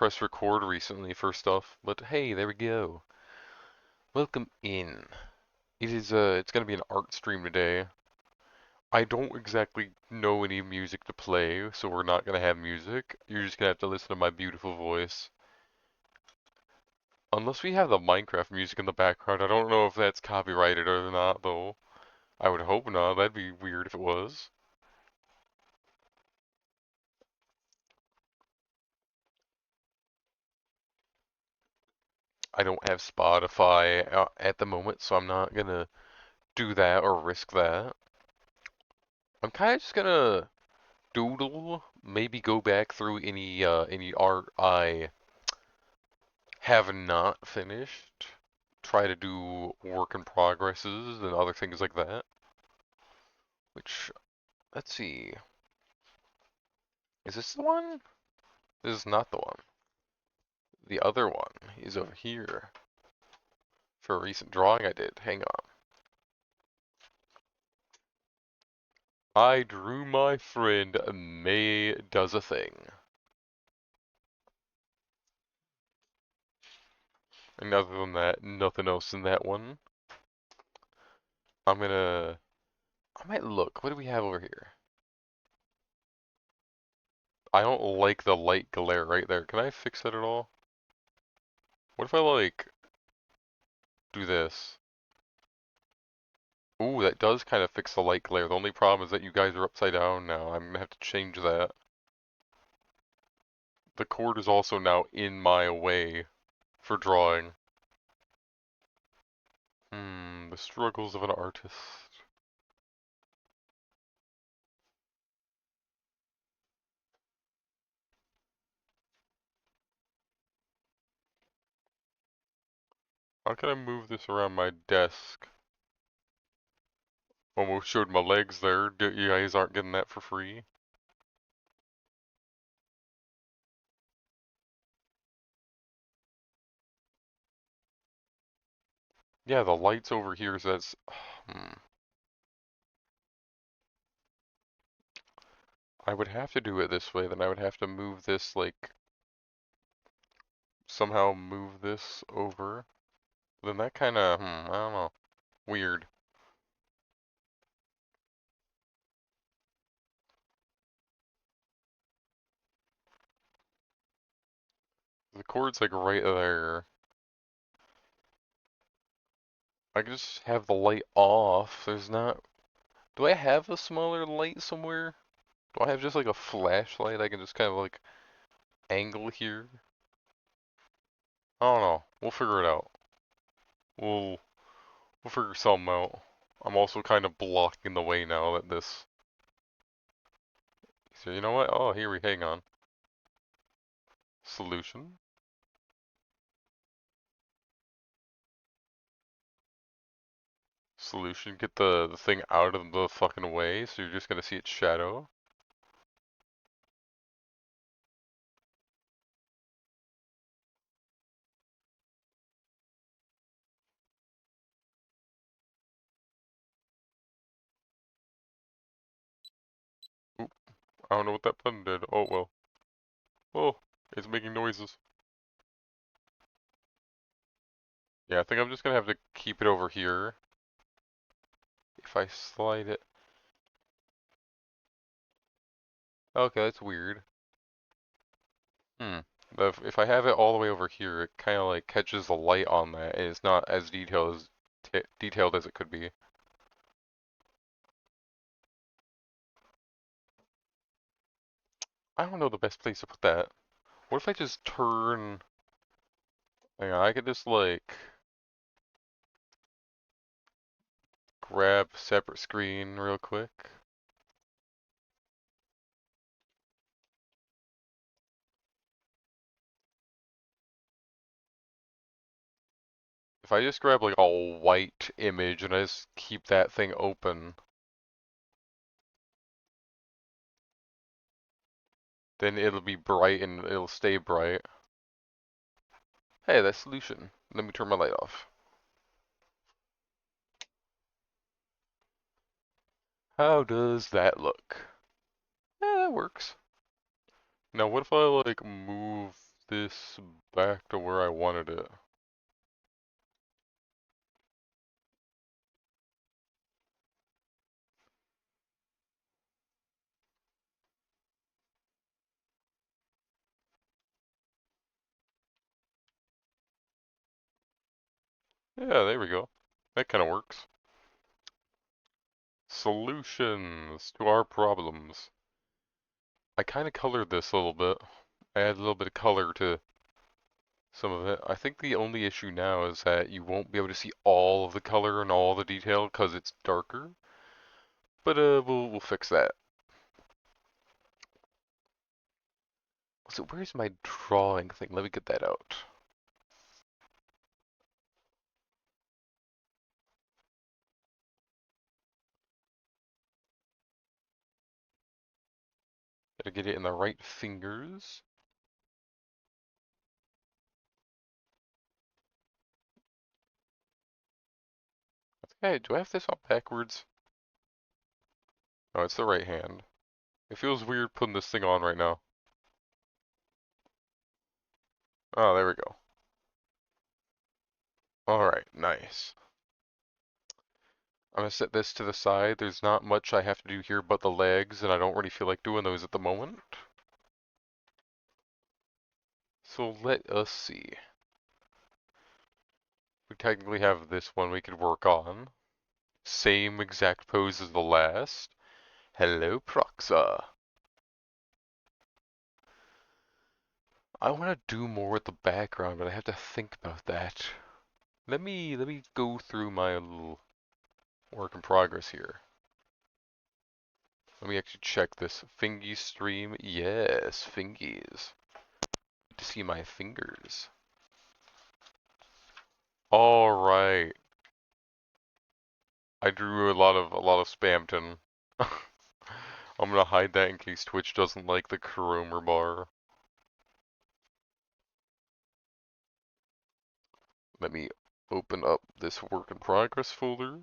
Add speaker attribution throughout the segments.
Speaker 1: press record recently for stuff, but hey, there we go. Welcome in. It's gonna be an art stream today. I don't exactly know any music to play, so we're not gonna have music. You're just gonna have to listen to my beautiful voice. Unless we have the Minecraft music in the background, I don't know if that's copyrighted or not, though. I would hope not. That'd be weird if it was. I don't have Spotify at the moment, so I'm not gonna do that or risk that. I'm kind of just gonna doodle, maybe go back through any art I have not finished. Try to do work in progresses and other things like that. Which, let's see. Is this the one? This is not the one. The other one is over here for a recent drawing I did. Hang on. I drew my friend May does a thing. And other than that, nothing else in that one. I'm gonna I might look. What do we have over here? I don't like the light glare right there. Can I fix that at all? What if I like do this? Ooh, that does kind of fix the light glare. The only problem is that you guys are upside down now. I'm gonna have to change that. The cord is also now in my way for drawing. The struggles of an artist. How can I move this around my desk? Almost showed my legs there. You guys aren't getting that for free. Yeah, the lights over here says, I would have to do it this way, then I would have to move this, like, somehow move this over. Then that kind of, I don't know, weird. The cord's like right there. I can just have the light off. There's not. Do I have a smaller light somewhere? Do I have just like a flashlight I can just kind of like angle here? I don't know. We'll figure it out. We'll we'll figure something out. I'm also kind of blocking the way now that this. So you know what? Oh, here we hang on. Solution. Solution. Get the thing out of the fucking way, so you're just gonna see its shadow. Oop, I don't know what that button did. Oh well. Oh, it's making noises. Yeah, I think I'm just gonna have to keep it over here. If I slide it. Okay, that's weird. Hmm. If I have it all the way over here, it kind of like catches the light on that, and it's not as detailed as it could be. I don't know the best place to put that. What if I just turn? Hang on, I could just like grab separate screen real quick. If I just grab like a white image and I just keep that thing open, then it'll be bright and it'll stay bright. Hey, that's solution. Let me turn my light off. How does that look? That works. Now what if I like move this back to where I wanted it. Yeah, there we go. That kind of works. Solutions to our problems. I kind of colored this a little bit. I add a little bit of color to some of it. I think the only issue now is that you won't be able to see all of the color and all the detail because it's darker. But we'll fix that. So where's my drawing thing? Let me get that out. Gotta get it in the right fingers. Hey, do I have this all backwards? No, it's the right hand. It feels weird putting this thing on right now. Oh, there we go. Alright, nice. I'm gonna set this to the side. There's not much I have to do here but the legs, and I don't really feel like doing those at the moment. So let us see. We technically have this one we could work on. Same exact pose as the last. Hello, Proxa. I want to do more with the background, but I have to think about that. Let me go through my little work in progress here. Let me actually check this. Fingy stream. Yes, fingies. Need to see my fingers. Alright. I drew a lot of Spamton. I'm gonna hide that in case Twitch doesn't like the Chromer bar. Let me open up this work in progress folder.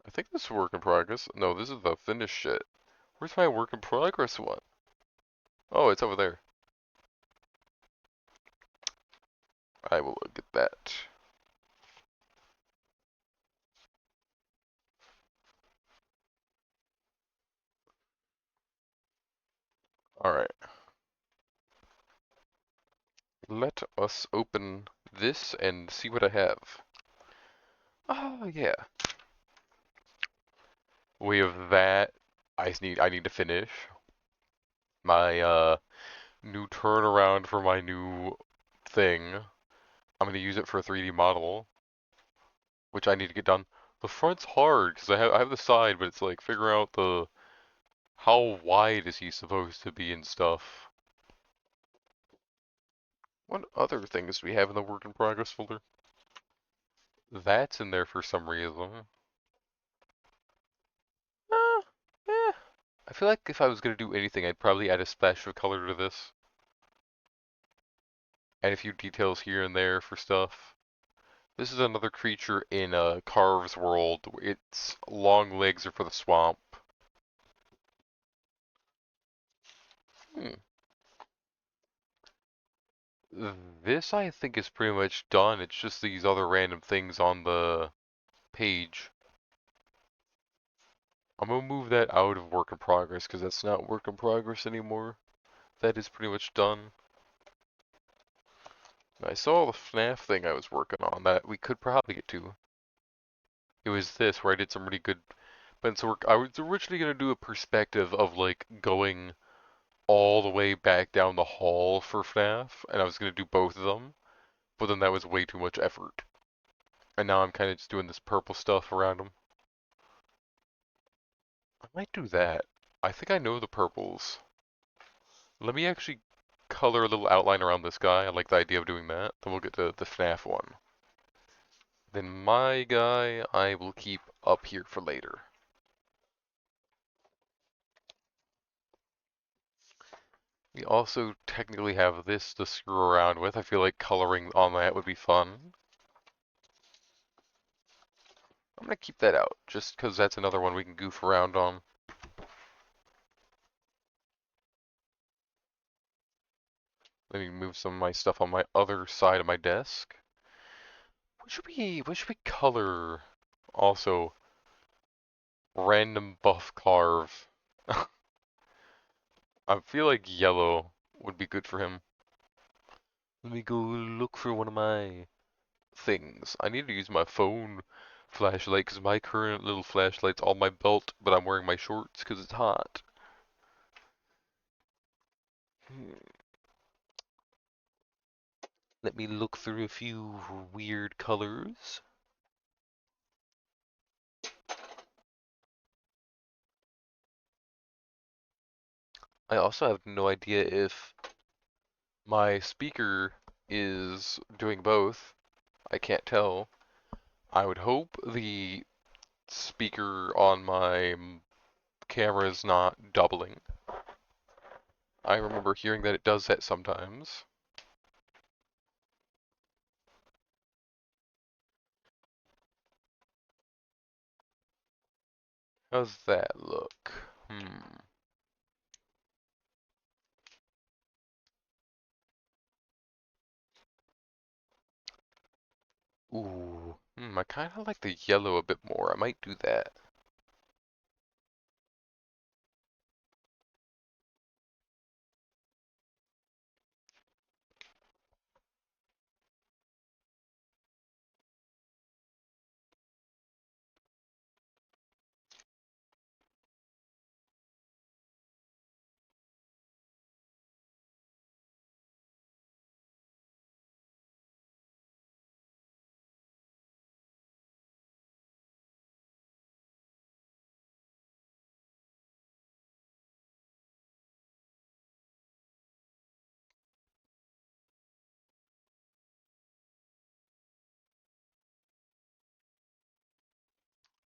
Speaker 1: I think this is work in progress. No, this is the finished shit. Where's my work in progress one? Oh, it's over there. I will look at that. Alright. Let us open this and see what I have. Oh, yeah. We have that. I need to finish my new turnaround for my new thing. I'm gonna use it for a 3D model, which I need to get done. The front's hard because I have the side, but it's like figure out the how wide is he supposed to be and stuff. What other things do we have in the work in progress folder? That's in there for some reason. Uh, eh. I feel like if I was gonna do anything, I'd probably add a splash of color to this. Add a few details here and there for stuff. This is another creature in Carve's world. Its long legs are for the swamp. Hmm. This I think is pretty much done. It's just these other random things on the page. I'm gonna move that out of work in progress because that's not work in progress anymore. That is pretty much done. I saw the FNAF thing I was working on that we could probably get to. It was this where I did some really good pencil work. I was originally gonna do a perspective of like going all the way back down the hall for FNAF, and I was gonna do both of them, but then that was way too much effort. And now I'm kind of just doing this purple stuff around them. I might do that. I think I know the purples. Let me actually color a little outline around this guy. I like the idea of doing that. Then we'll get to the FNAF one. Then my guy, I will keep up here for later. We also technically have this to screw around with. I feel like coloring on that would be fun. I'm gonna keep that out, just because that's another one we can goof around on. Let me move some of my stuff on my other side of my desk. What should we color? Also, random buff carve. I feel like yellow would be good for him. Let me go look for one of my things. I need to use my phone flashlight because my current little flashlight's on my belt, but I'm wearing my shorts because it's hot. Let me look through a few weird colors. I also have no idea if my speaker is doing both. I can't tell. I would hope the speaker on my camera is not doubling. I remember hearing that it does that sometimes. How's that look? Ooh. I kind of like the yellow a bit more. I might do that.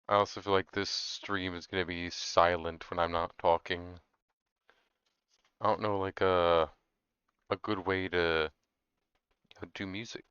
Speaker 1: I also feel like this stream is gonna be silent when I'm not talking. I don't know, like a good way to do music.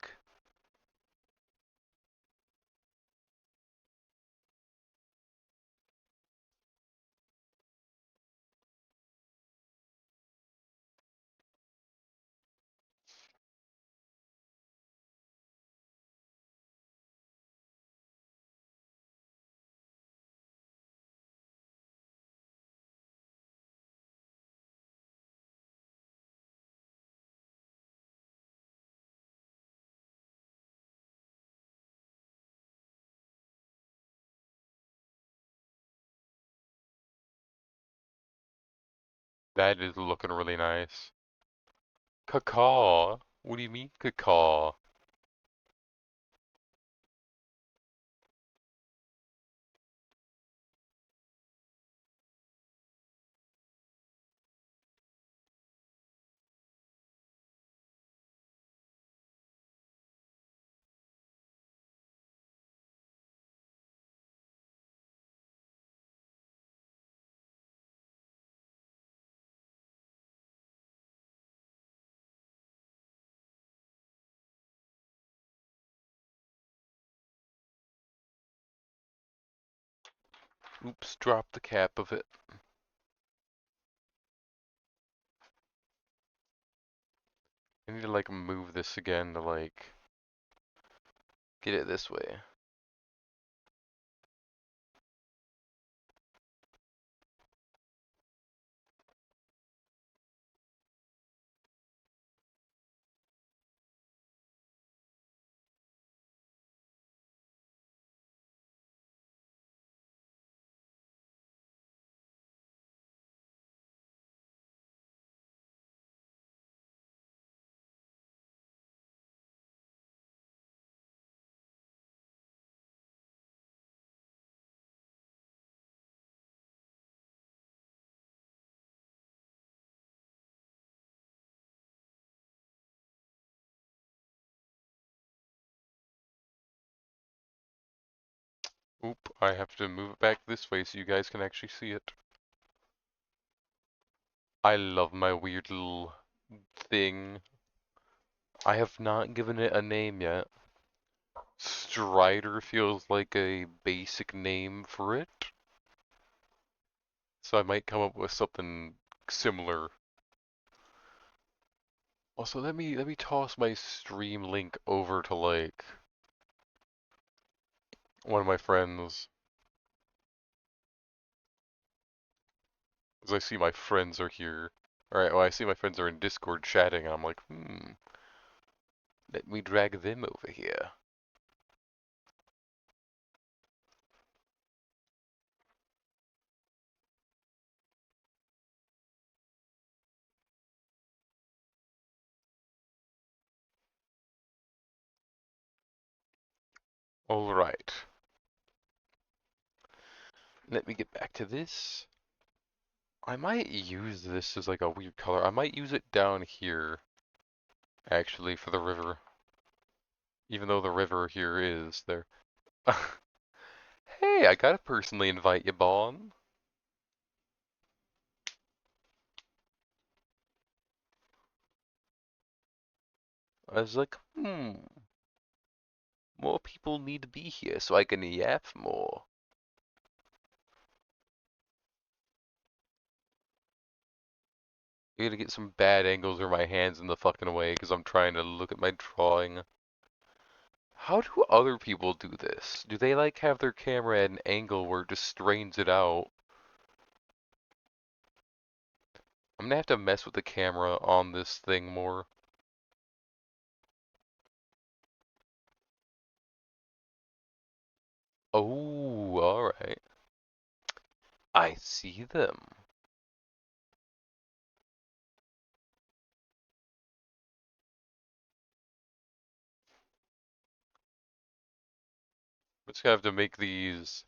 Speaker 1: That is looking really nice. Cacaw? What do you mean, cacaw? Oops, dropped the cap of it. I need to like move this again to like get it this way. Oop, I have to move it back this way so you guys can actually see it. I love my weird little thing. I have not given it a name yet. Strider feels like a basic name for it. So I might come up with something similar. Also, let me toss my stream link over to like one of my friends, because I see my friends are here. Alright, well I see my friends are in Discord chatting, and I'm like, let me drag them over here. Alright, let me get back to this. I might use this as like a weird color. I might use it down here, actually, for the river. Even though the river here is there. Hey, I gotta personally invite you, Bon. I was like, more people need to be here so I can yap more. I gotta get some bad angles or my hand's in the fucking way because I'm trying to look at my drawing. How do other people do this? Do they like have their camera at an angle where it just strains it out? I'm gonna have to mess with the camera on this thing more. Oh, alright. I see them. I'm just gonna have to make these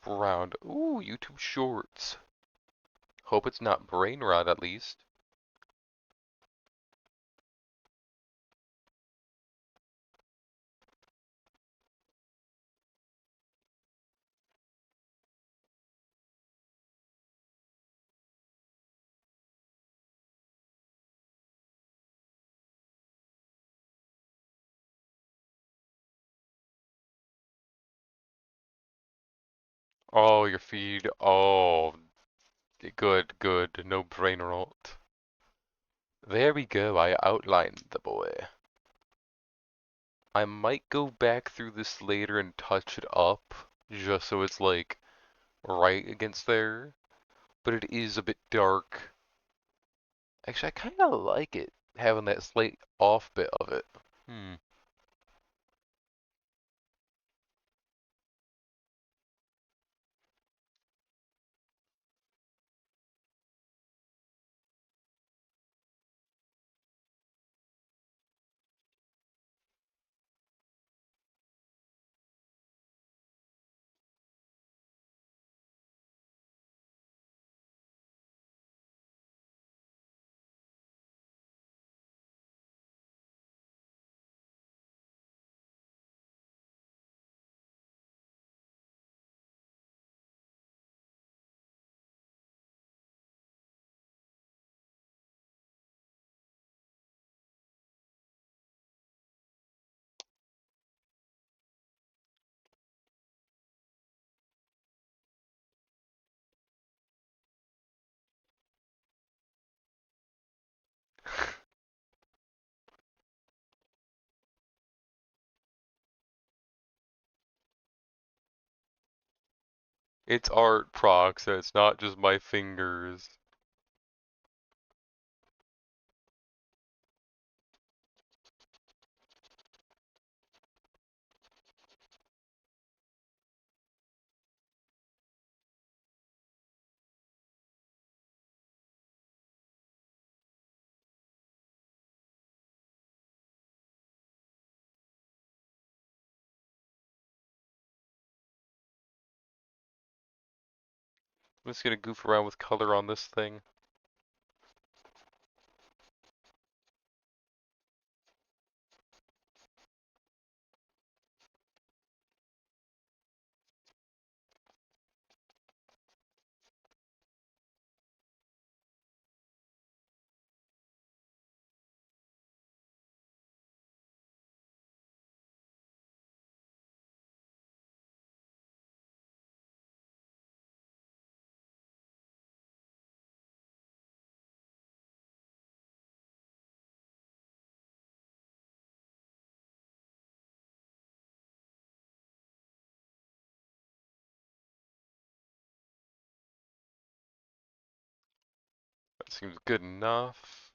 Speaker 1: round. Ooh, YouTube Shorts. Hope it's not brain rot at least. Oh, your feed. Oh, good, good. No brain rot. There we go. I outlined the boy. I might go back through this later and touch it up, just so it's like right against there. But it is a bit dark. Actually, I kind of like it, having that slight off bit of it. Hmm. It's art, procs, so it's not just my fingers. I'm just gonna goof around with color on this thing. Seems good enough.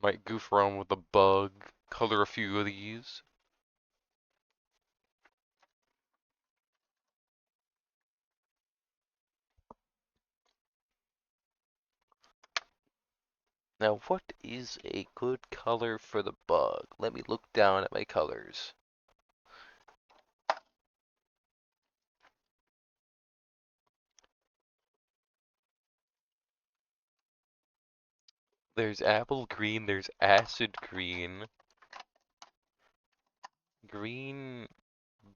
Speaker 1: Might goof around with the bug, color a few of these. Now, what is a good color for the bug? Let me look down at my colors. There's apple green, there's acid green. Green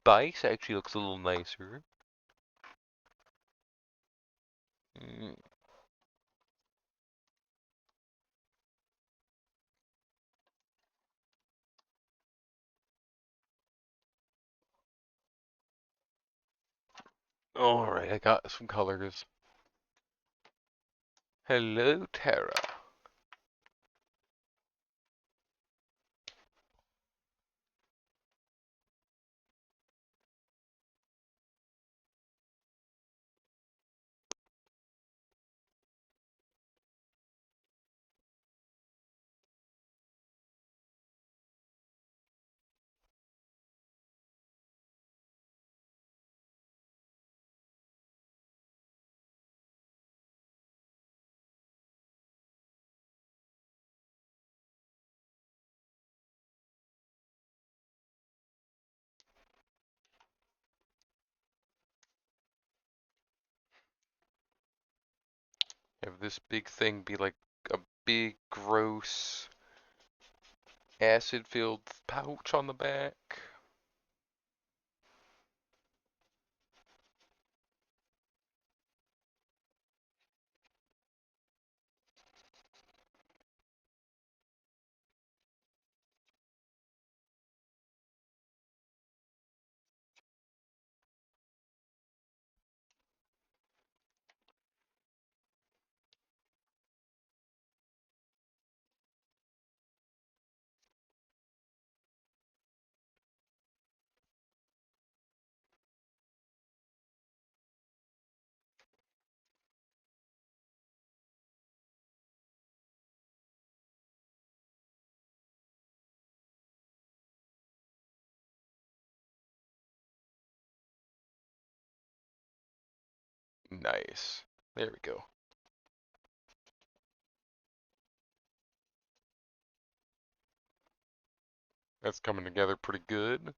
Speaker 1: bikes actually looks a little nicer. Mm. Alright, I got some colors. Hello, Tara. Have this big thing be like a big, gross, acid-filled pouch on the back. Nice. There we go. That's coming together pretty good.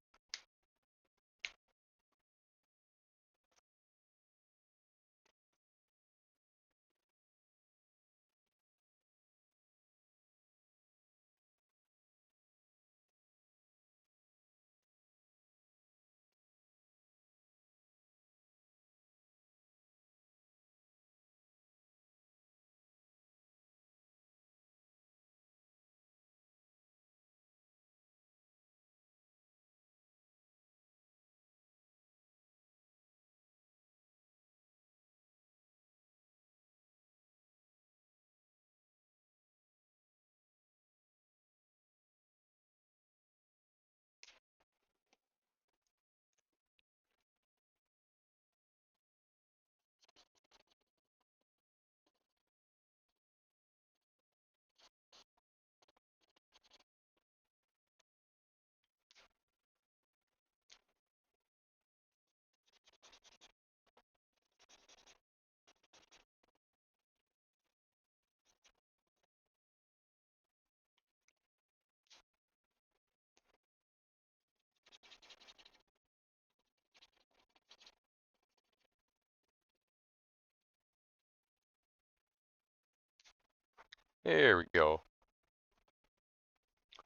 Speaker 1: There we go.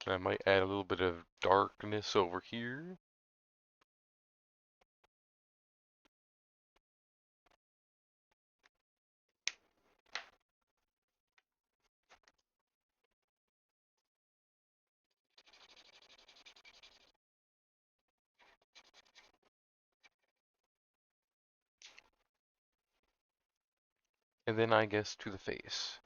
Speaker 1: I might add a little bit of darkness over here. And then I guess to the face.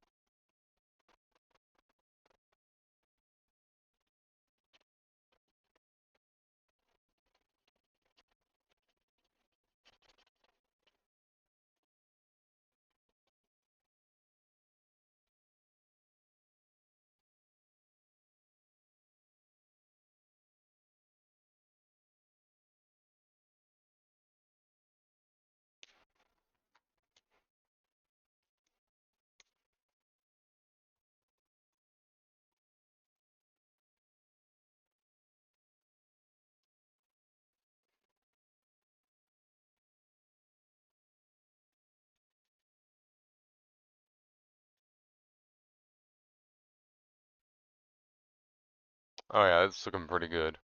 Speaker 1: Oh yeah, it's looking pretty good.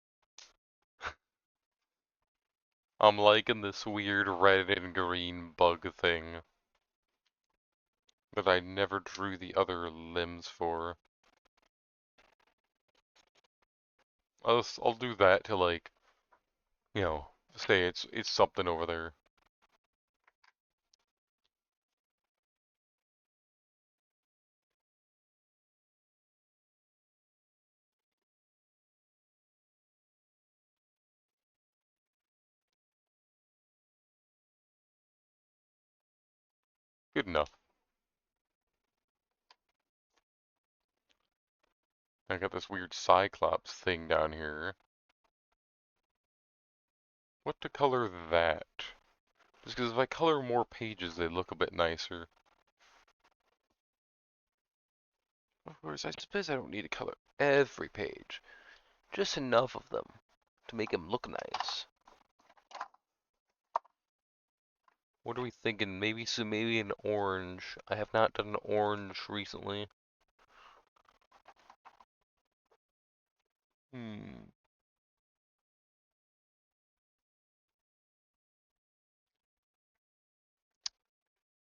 Speaker 1: I'm liking this weird red and green bug thing that I never drew the other limbs for. I'll do that to like, you know, say it's something over there. Good enough. I got this weird Cyclops thing down here. What to color that? Just because if I color more pages, they look a bit nicer. Of course, I suppose I don't need to color every page. Just enough of them to make them look nice. What are we thinking? Maybe an orange. I have not done an orange recently. Hmm.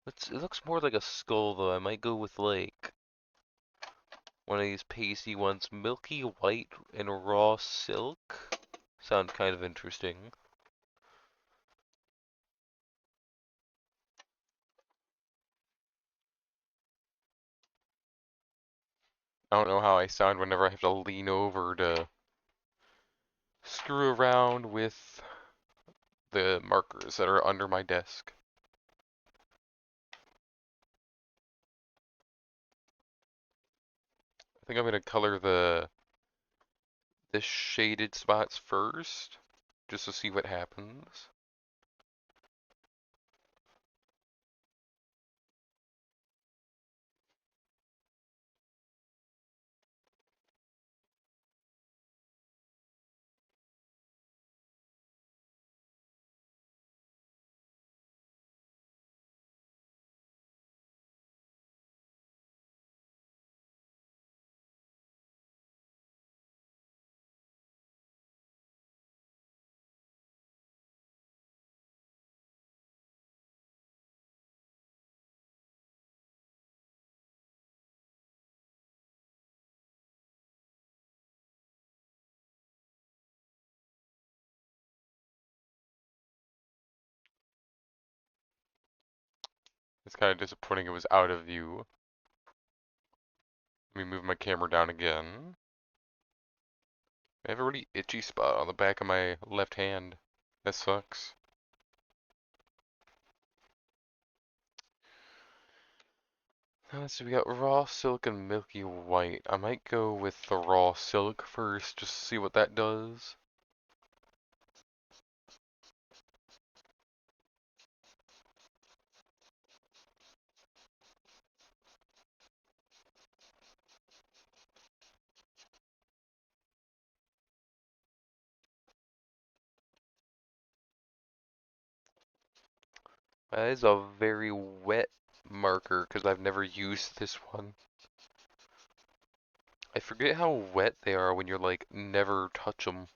Speaker 1: It looks more like a skull though. I might go with like one of these pasty ones. Milky white and raw silk. Sounds kind of interesting. I don't know how I sound whenever I have to lean over to screw around with the markers that are under my desk. I think I'm gonna color the shaded spots first, just to see what happens. It's kind of disappointing it was out of view. Let me move my camera down again. I have a really itchy spot on the back of my left hand. That sucks. Let's see, we got raw silk and milky white. I might go with the raw silk first, just to see what that does. That is a very wet marker, because I've never used this one. I forget how wet they are when you're like, never touch them.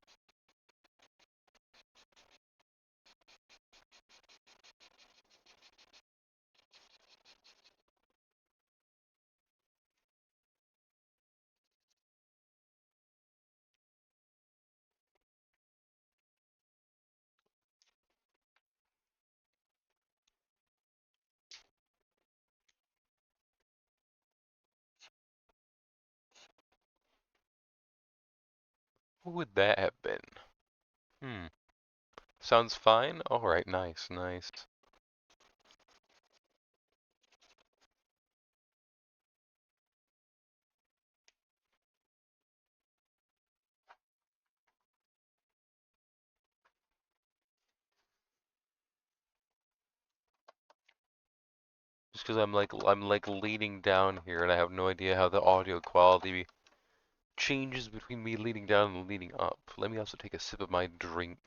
Speaker 1: What would that have been? Hmm. Sounds fine? Alright, nice, nice. Just because I'm like leaning down here and I have no idea how the audio quality changes between me leaning down and leaning up. Let me also take a sip of my drink.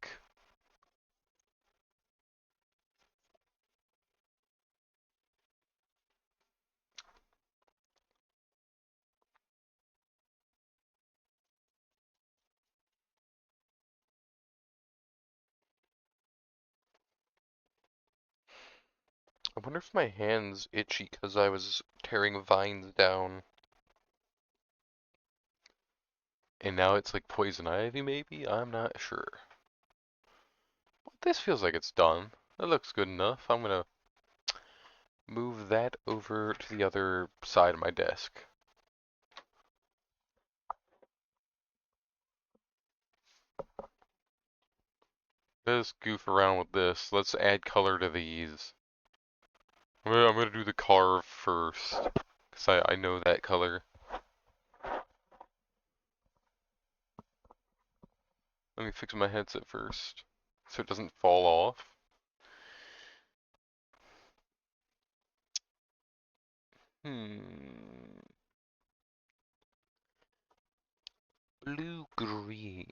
Speaker 1: I wonder if my hand's itchy because I was tearing vines down. And now it's like poison ivy, maybe? I'm not sure. This feels like it's done. That looks good enough. I'm gonna move that over to the other side of my desk. Let's goof around with this. Let's add color to these. I'm gonna do the carve first, because I know that color. Let me fix my headset first, so it doesn't fall off. Hmm. Blue-green.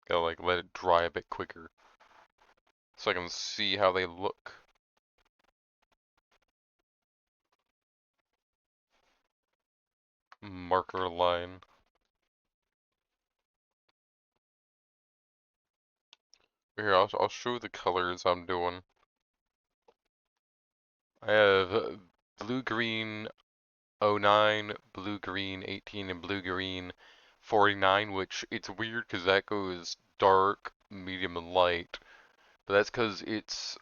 Speaker 1: Gotta like let it dry a bit quicker, so I can see how they look. Marker line. Here, I'll show the colors I'm doing. I have blue-green 09, blue-green 18, and blue-green 49, which it's weird because that goes dark, medium, and light. But that's because it's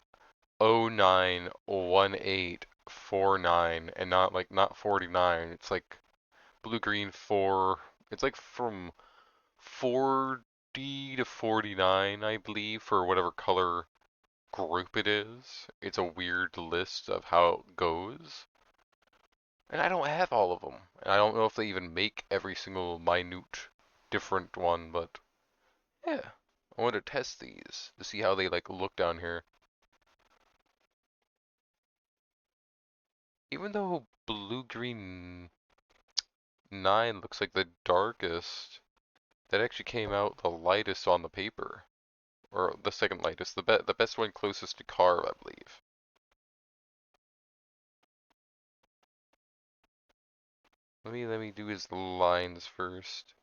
Speaker 1: 09, 18, 49, and not 49. It's like blue-green 4. It's like from 40 to 49, I believe, for whatever color group it is. It's a weird list of how it goes. And I don't have all of them. And I don't know if they even make every single minute different one, but yeah. I want to test these to see how they like look down here. Even though blue-green 9 looks like the darkest, that actually came out the lightest on the paper. Or the second lightest, the best one closest to carve, I believe. Let me do his lines first.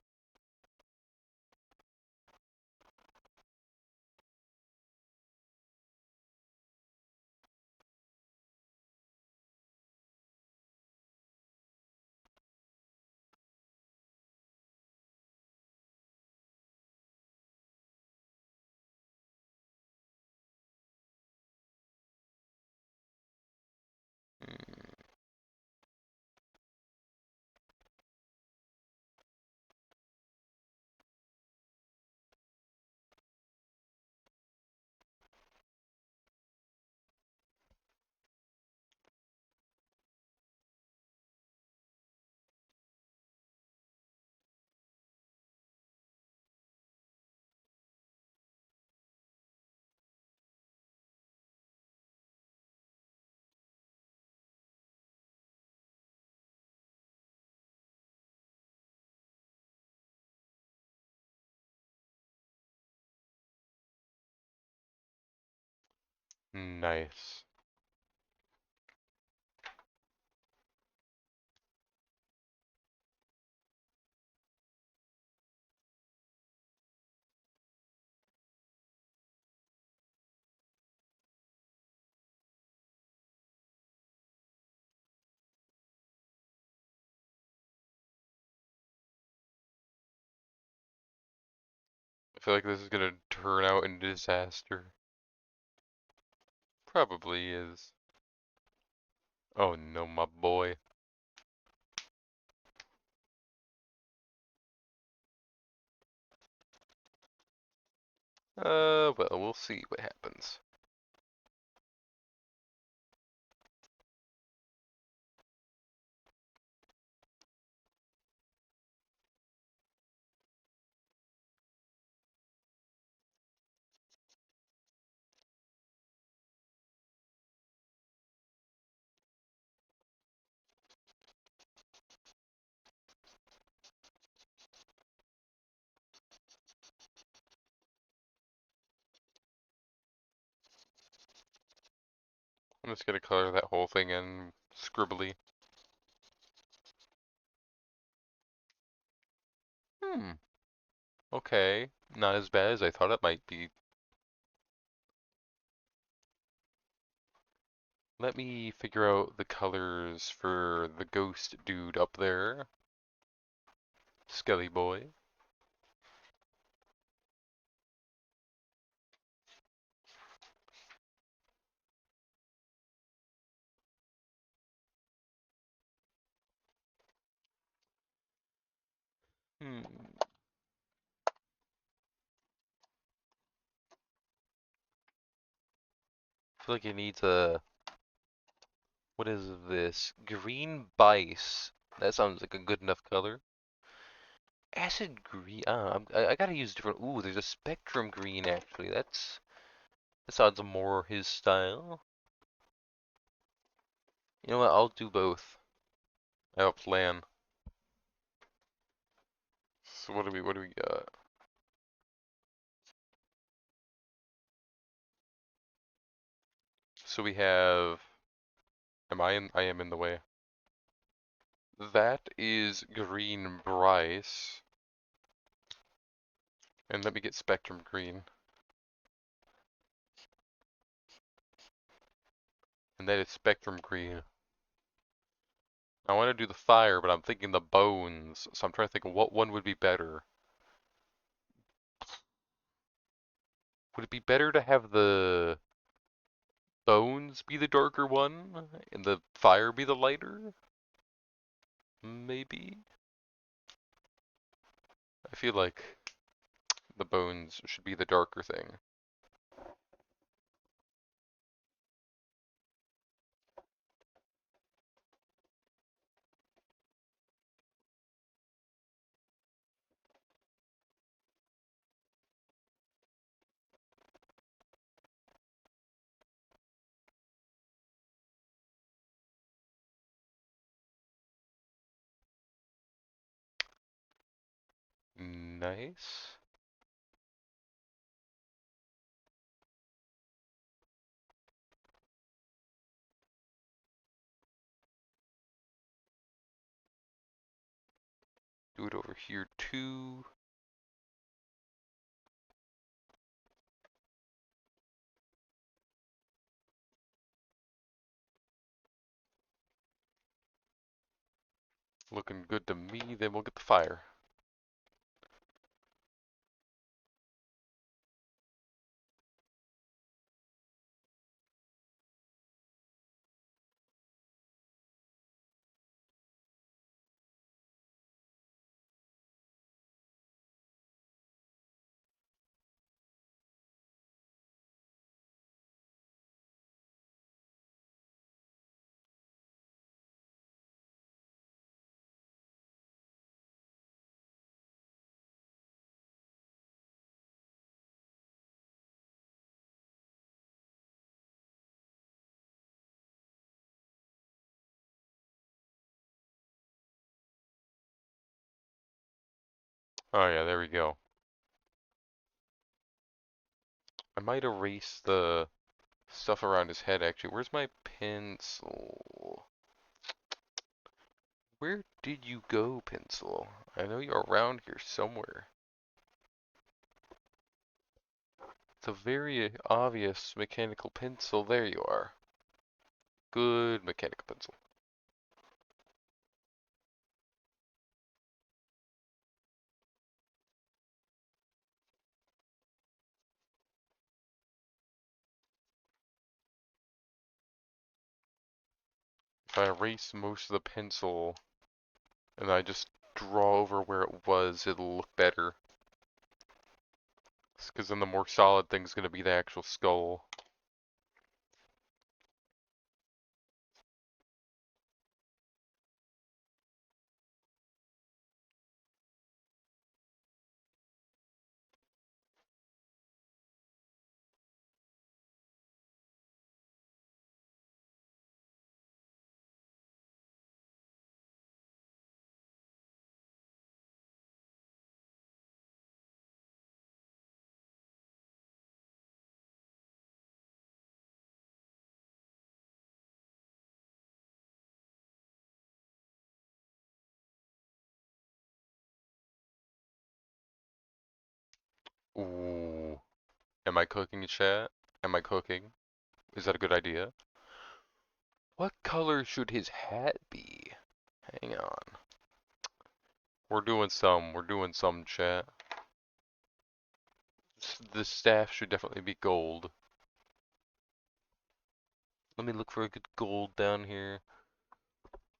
Speaker 1: Hmm, nice. I feel like this is gonna turn out into disaster. Probably is. Oh no, my boy. Well, we'll see what happens. I'm just gonna color that whole thing in scribbly. Hmm. Okay. Not as bad as I thought it might be. Let me figure out the colors for the ghost dude up there. Skelly boy. Hmm. I feel like it needs a, what is this? Green bise. That sounds like a good enough color. Acid green. I gotta use different. Ooh, there's a spectrum green actually. That sounds more his style. You know what? I'll do both. I have a plan. So what do we got? So we have. I am in the way. That is green Bryce, and let me get spectrum green, and that is spectrum green. I want to do the fire, but I'm thinking the bones, so I'm trying to think what one would be better. Would it be better to have the bones be the darker one and the fire be the lighter? Maybe. I feel like the bones should be the darker thing. Nice. Do it over here too. Looking good to me, then we'll get the fire. Oh yeah, there we go. I might erase the stuff around his head actually. Where's my pencil? Where did you go, pencil? I know you're around here somewhere. It's a very obvious mechanical pencil. There you are. Good mechanical pencil. If I erase most of the pencil and I just draw over where it was, it'll look better. because then the more solid thing's gonna be the actual skull. Ooh. Am I cooking, chat? Am I cooking? Is that a good idea? What color should his hat be? Hang on. We're doing some, chat. The staff should definitely be gold. Let me look for a good gold down here.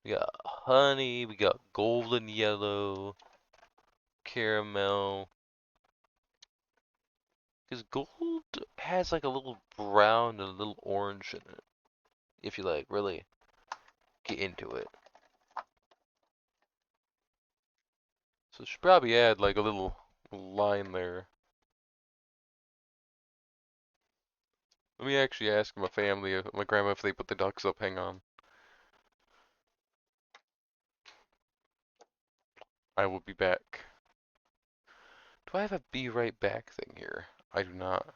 Speaker 1: We got honey, we got golden yellow, caramel. Because gold has like a little brown and a little orange in it. If you like really get into it. So should probably add like a little line there. Let me actually ask my family, my grandma, if they put the ducks up. Hang on. I will be back. Do I have a be right back thing here? I do not.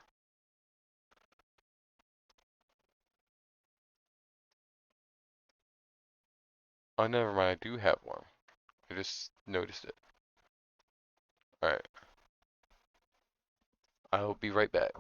Speaker 1: Oh, never mind. I do have one. I just noticed it. Alright. I will be right back.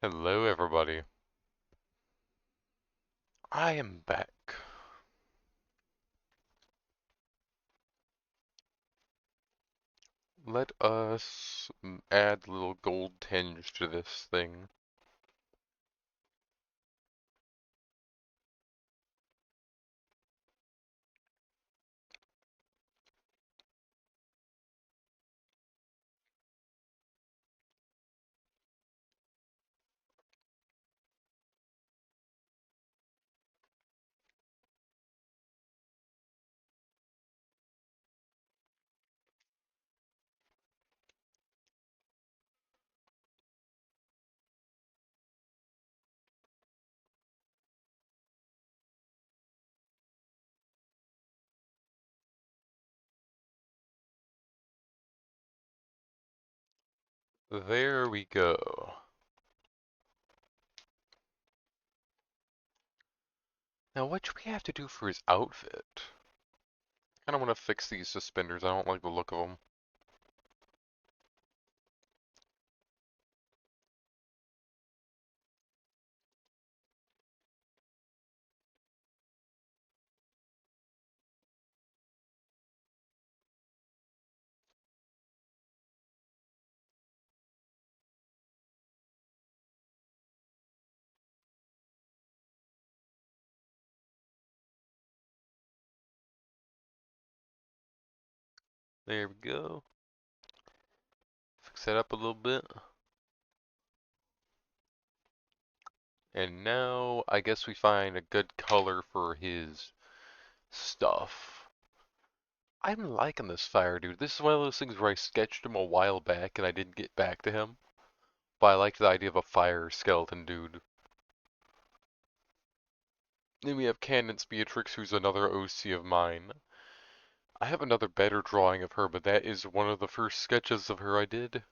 Speaker 1: Hello, everybody. I am back. Let us add a little gold tinge to this thing. There we go. Now, what do we have to do for his outfit? I kind of want to fix these suspenders. I don't like the look of them. There we go. Fix that up a little bit. And now, I guess we find a good color for his stuff. I'm liking this fire dude. This is one of those things where I sketched him a while back and I didn't get back to him. But I liked the idea of a fire skeleton dude. Then we have Candace Beatrix, who's another OC of mine. I have another better drawing of her, but that is one of the first sketches of her I did.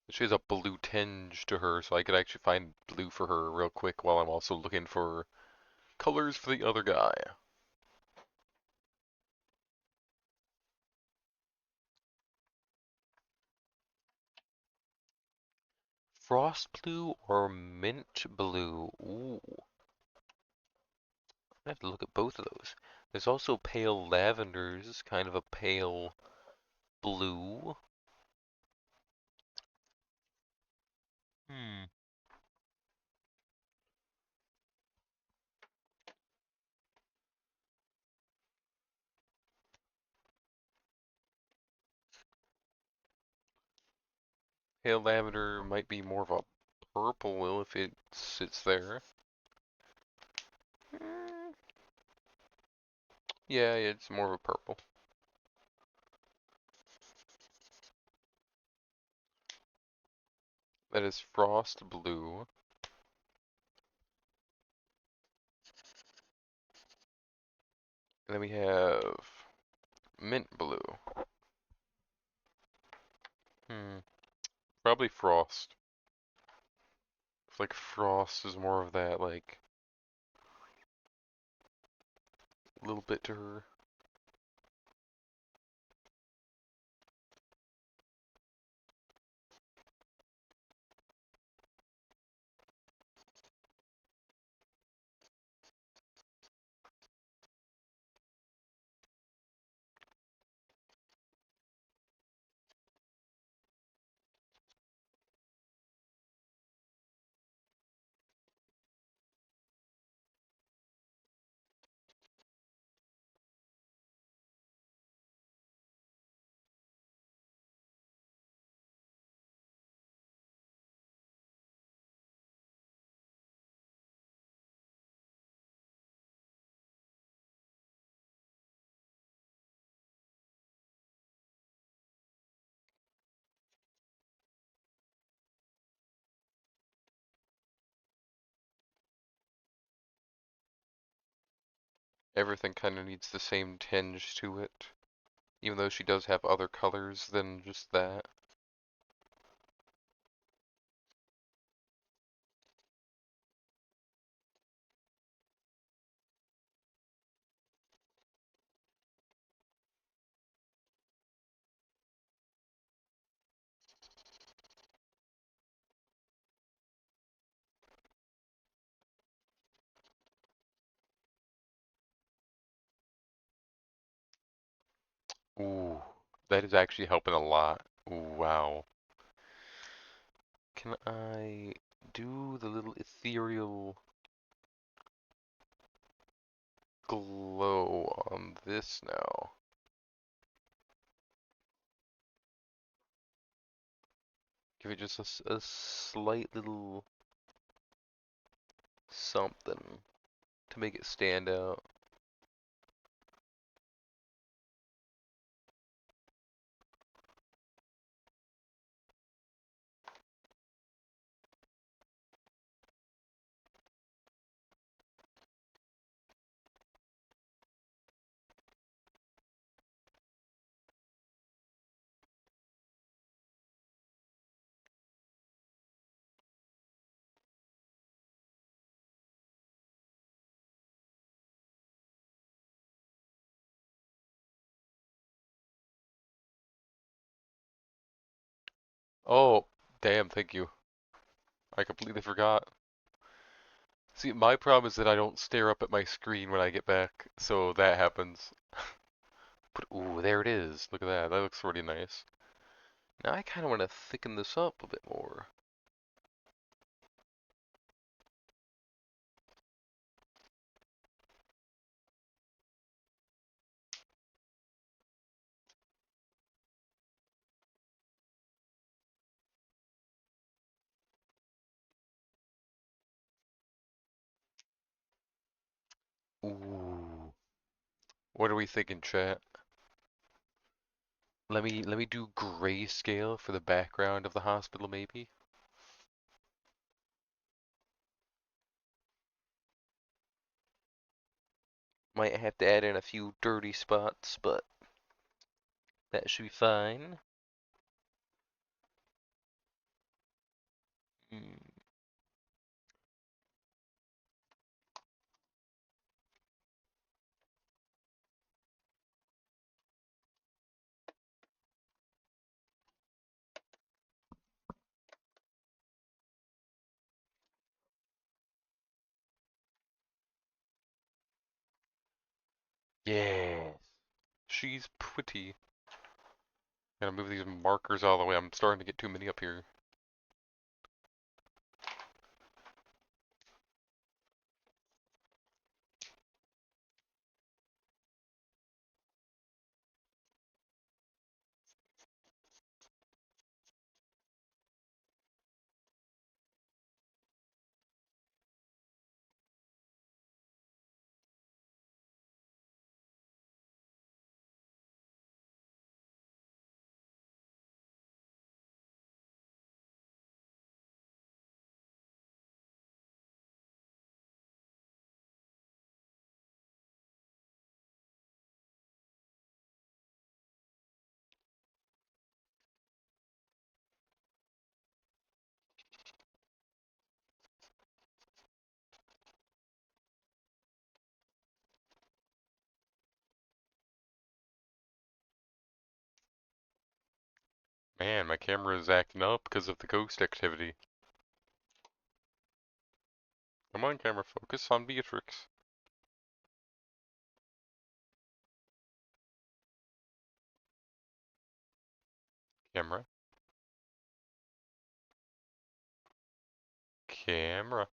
Speaker 1: She has a blue tinge to her, so I could actually find blue for her real quick while I'm also looking for colors for the other guy. Frost blue or mint blue? Ooh, I have to look at both of those. There's also pale lavenders, kind of a pale blue. Hmm. Pale lavender might be more of a purple if it sits there. Mm, yeah, it's more of a purple. That is frost blue. And then we have mint blue. Hmm, probably frost. It's like frost is more of that, like, little bit to her. Everything kind of needs the same tinge to it, even though she does have other colors than just that. Ooh, that is actually helping a lot. Ooh, wow. Can I do the little ethereal glow on this now? Give it just a slight little something to make it stand out. Oh, damn, thank you. I completely forgot. See, my problem is that I don't stare up at my screen when I get back, so that happens. But, ooh, there it is. Look at that. That looks really nice. Now I kind of want to thicken this up a bit more. Ooh. What are we thinking, chat? Let me do grayscale for the background of the hospital, maybe? Might have to add in a few dirty spots, but that should be fine. Mm. Yes, she's pretty. Gotta move these markers all the way. I'm starting to get too many up here. Man, my camera is acting up because of the ghost activity. Come on, camera, focus on Beatrix. Camera, camera,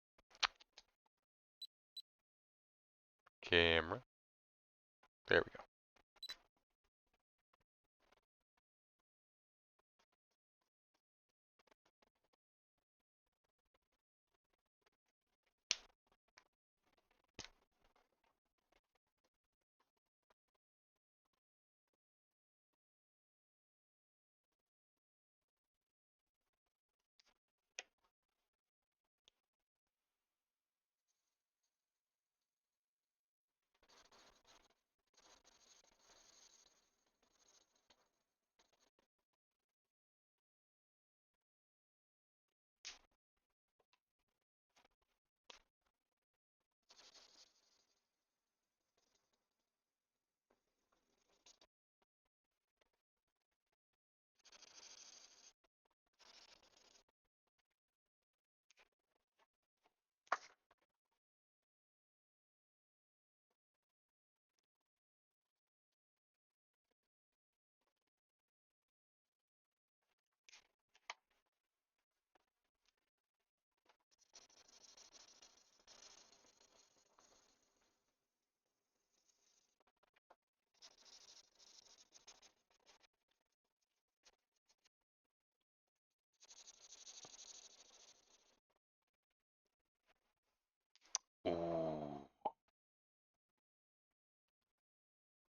Speaker 1: camera. There we go.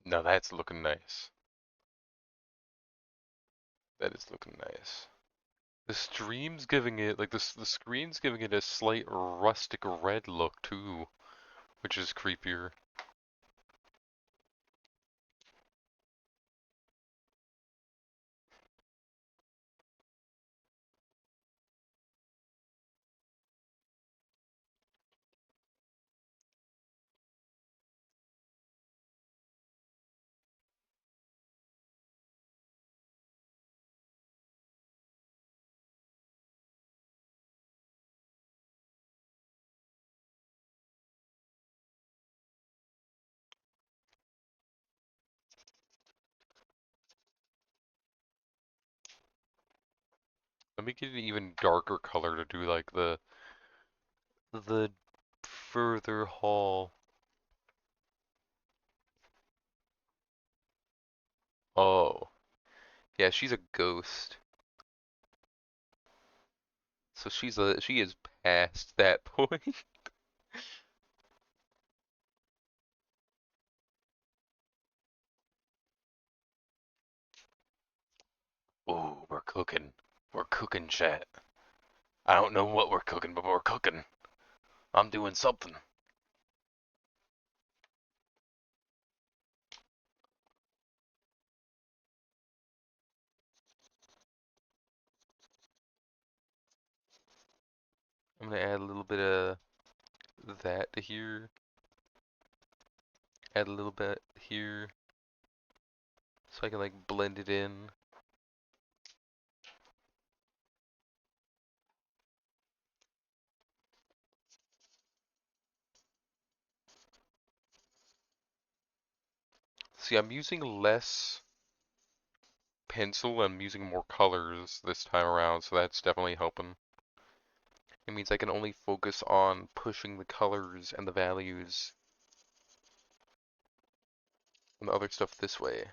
Speaker 1: Now that's looking nice. That is looking nice. The stream's giving it, like the screen's giving it a slight rustic red look too, which is creepier. Let me get an even darker color to do like the further hall. Oh, yeah, she's a ghost. So she is past that point. Ooh, we're cooking. We're cooking, chat. I don't know what we're cooking, but we're cooking. I'm doing something. I'm gonna add a little bit of that to here. Add a little bit here. So I can like blend it in. See, I'm using less pencil, I'm using more colors this time around, so that's definitely helping. It means I can only focus on pushing the colors and the values and the other stuff this way.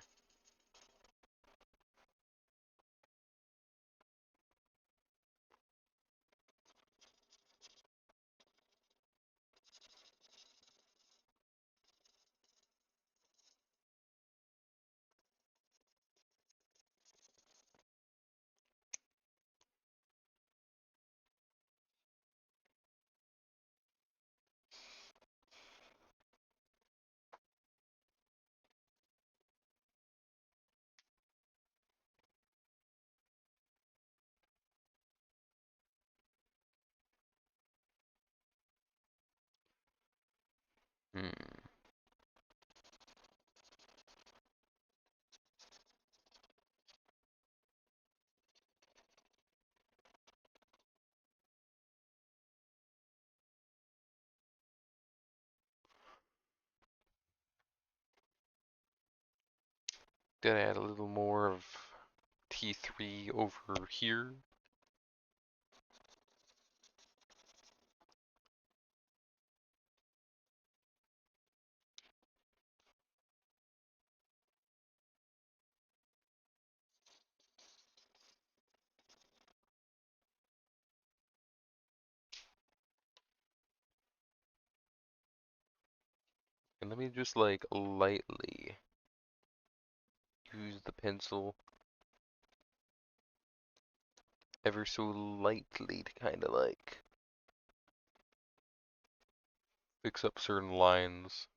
Speaker 1: Hmm. Gonna add a little more of T3 over here. And let me just like lightly use the pencil ever so lightly to kind of like fix up certain lines.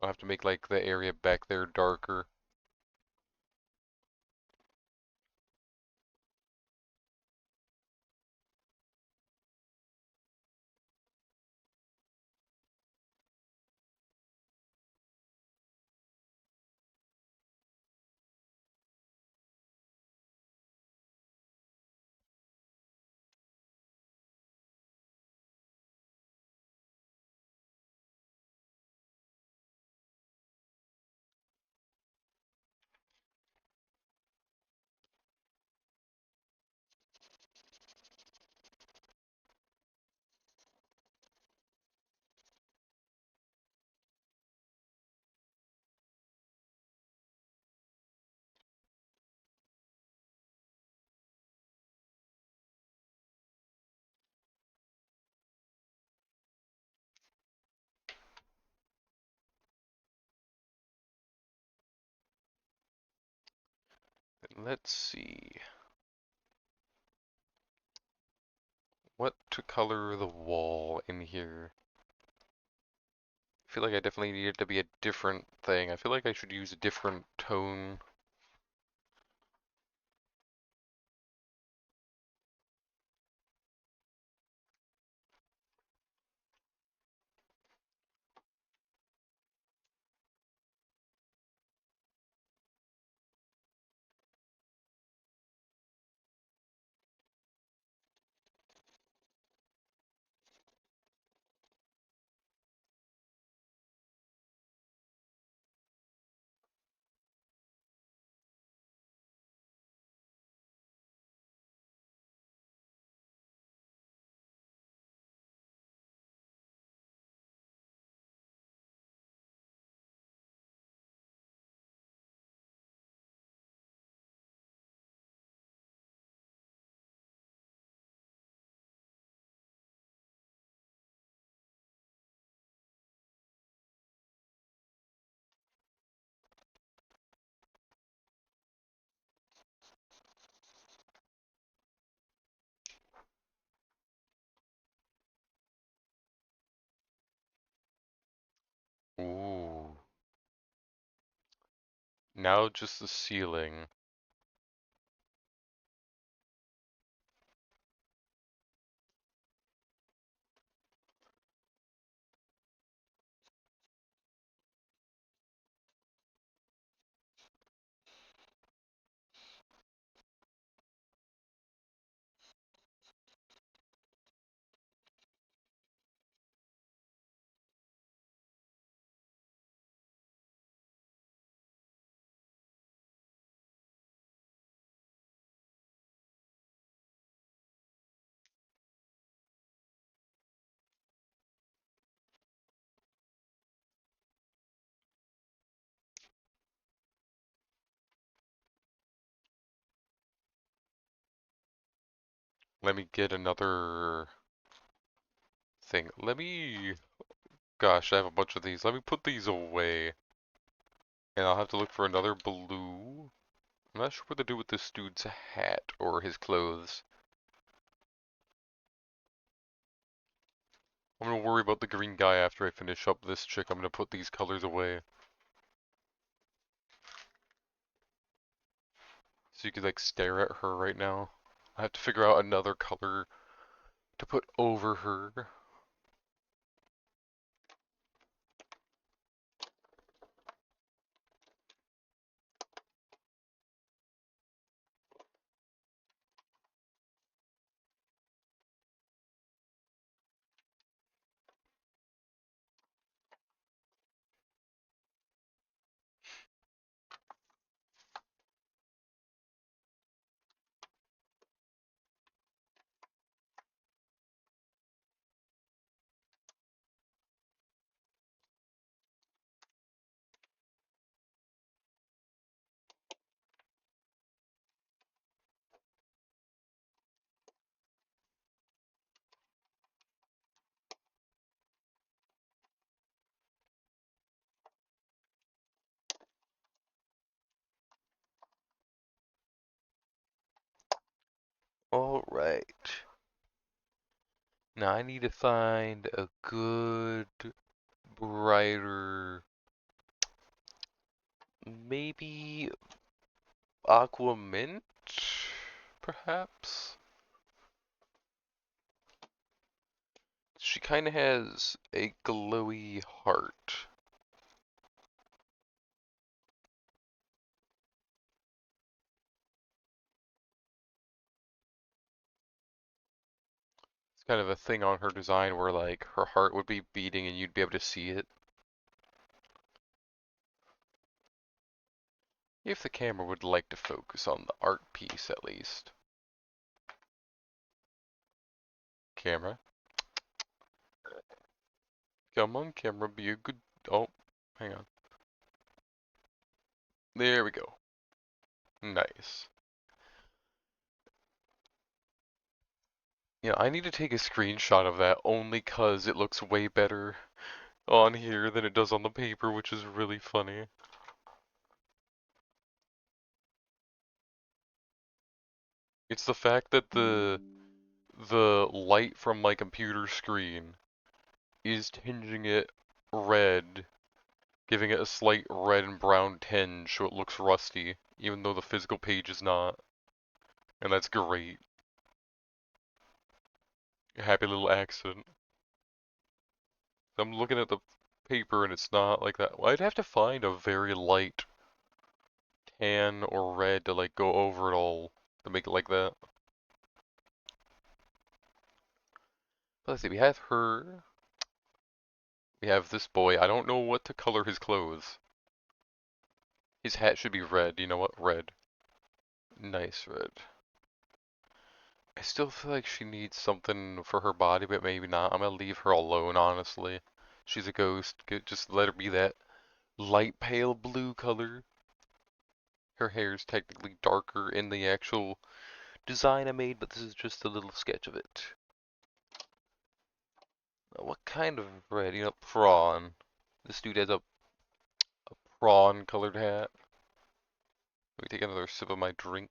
Speaker 1: I'll have to make like the area back there darker. let's see. What to color the wall in here? I feel like I definitely need it to be a different thing. I feel like I should use a different tone. Ooh. Now just the ceiling. Let me get another thing. Gosh, I have a bunch of these. Let me put these away. And I'll have to look for another blue. I'm not sure what to do with this dude's hat or his clothes. I'm gonna worry about the green guy after I finish up this chick. I'm gonna put these colors away. So you could like stare at her right now. I have to figure out another color to put over her. Alright. Now I need to find a good, brighter, maybe aqua mint, perhaps? She kind of has a glowy heart. It's kind of a thing on her design where like her heart would be beating and you'd be able to see it. If the camera would like to focus on the art piece at least. Camera. Come on, camera, be a good... Oh, hang on. There we go. Nice. Yeah, I need to take a screenshot of that only 'cause it looks way better on here than it does on the paper, which is really funny. It's the fact that the light from my computer screen is tinging it red, giving it a slight red and brown tinge so it looks rusty, even though the physical page is not. And that's great. A happy little accident. I'm looking at the paper and it's not like that. Well, I'd have to find a very light tan or red to like go over it all to make it like that. But let's see, we have her. We have this boy. I don't know what to color his clothes. His hat should be red. You know what? Red. Nice red. I still feel like she needs something for her body, but maybe not. I'm gonna leave her alone, honestly. She's a ghost. Just let her be that light pale blue color. Her hair is technically darker in the actual design I made, but this is just a little sketch of it. Now, what kind of red? You know, prawn. This dude has a prawn colored hat. Let me take another sip of my drink.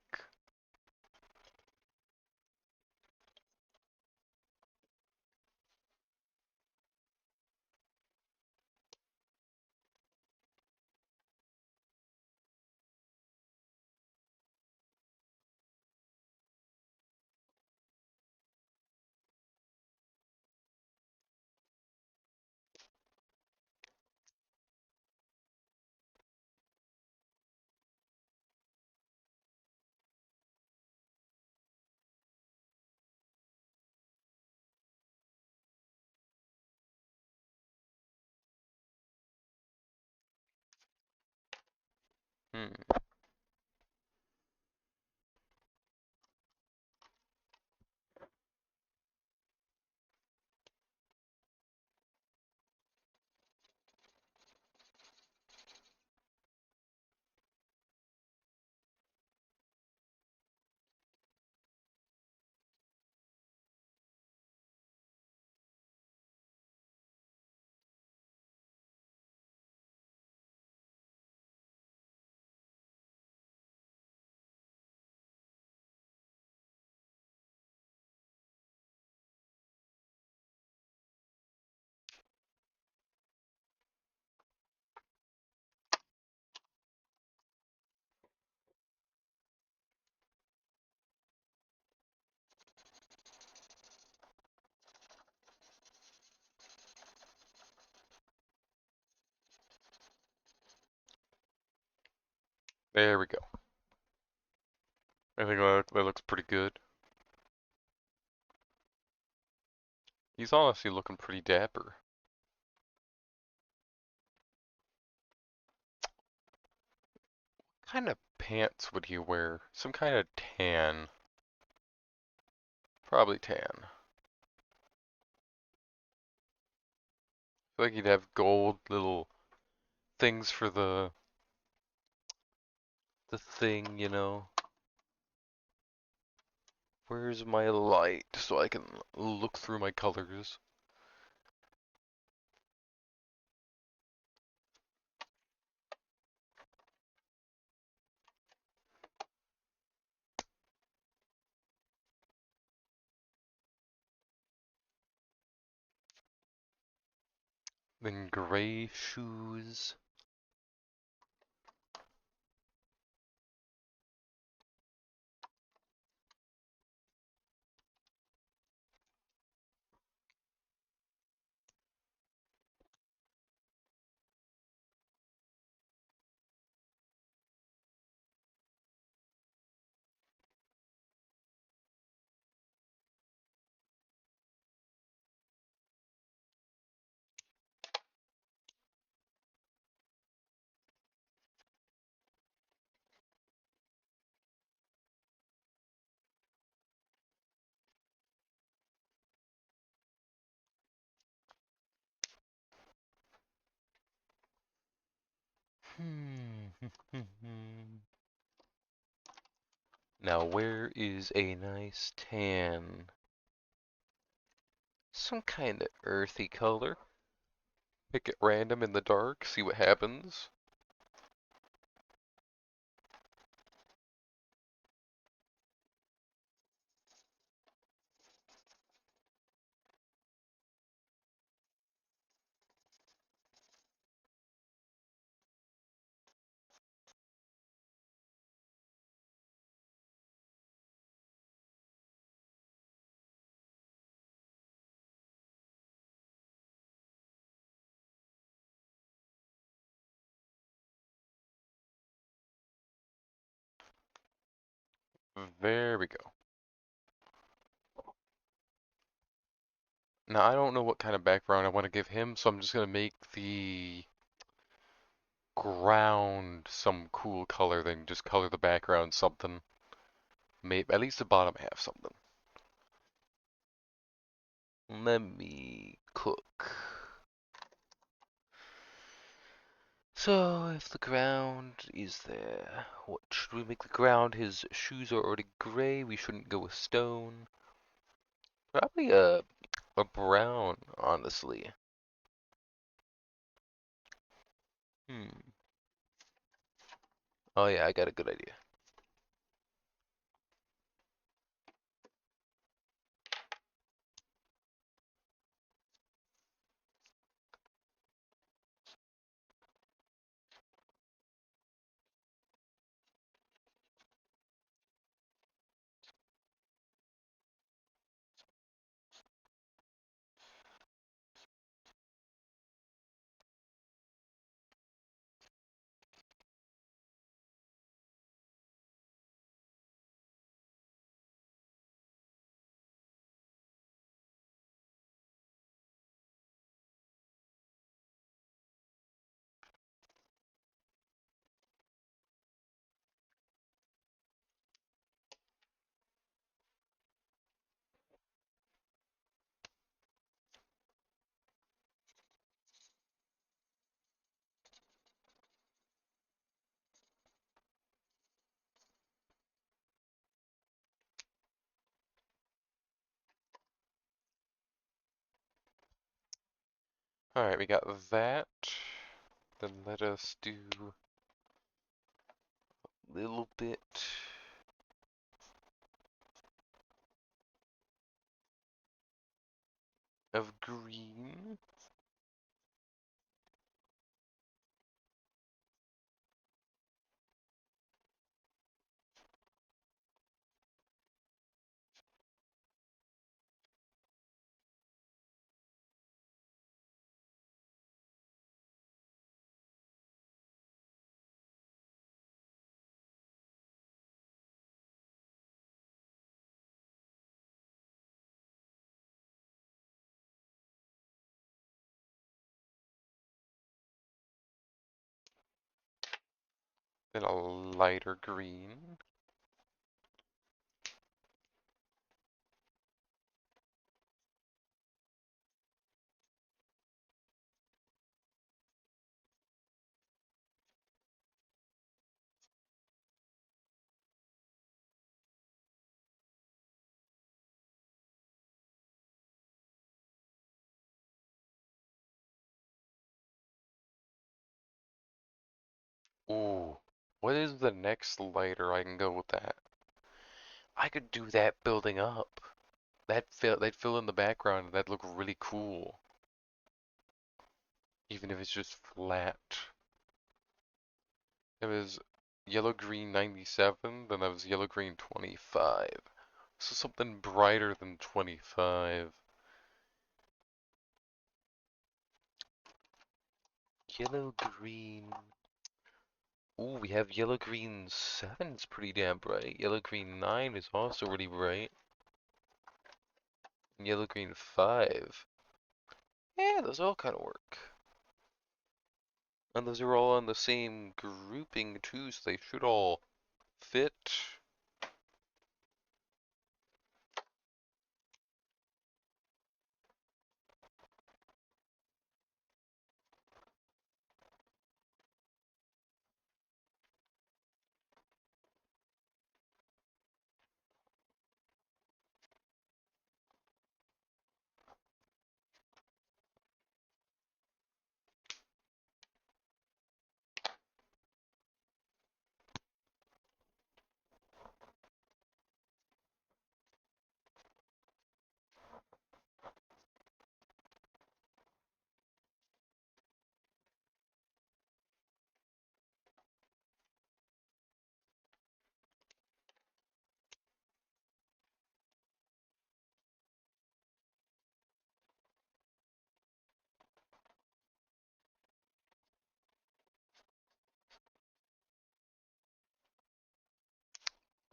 Speaker 1: Hmm. There we go. I think that looks pretty good. He's honestly looking pretty dapper. What kind of pants would he wear? Some kind of tan. Probably tan. I feel like he'd have gold little things for the thing, you know. Where's my light so I can look through my colors? Then gray shoes. Now where is a nice tan? Some kind of earthy color. Pick it random in the dark, see what happens. There we go. Now I don't know what kind of background I want to give him, so I'm just gonna make the ground some cool color, then just color the background something. Maybe at least the bottom half something. Let me cook. So if the ground is there, what should we make the ground? His shoes are already gray. We shouldn't go with stone. Probably a brown, honestly. Hmm. Oh yeah, I got a good idea. Alright, we got that. Then let us do a little bit of green. Then a lighter green. Ooh, what is the next lighter I can go with that? I could do that building up. That'd fill in the background and that'd look really cool. Even if it's just flat. It was yellow green 97, then that was yellow green 25. So something brighter than 25. Yellow green. Ooh, we have yellow green 7 is pretty damn bright. Yellow green 9 is also really bright. And yellow green 5. Yeah, those all kind of work. And those are all on the same grouping too, so they should all fit.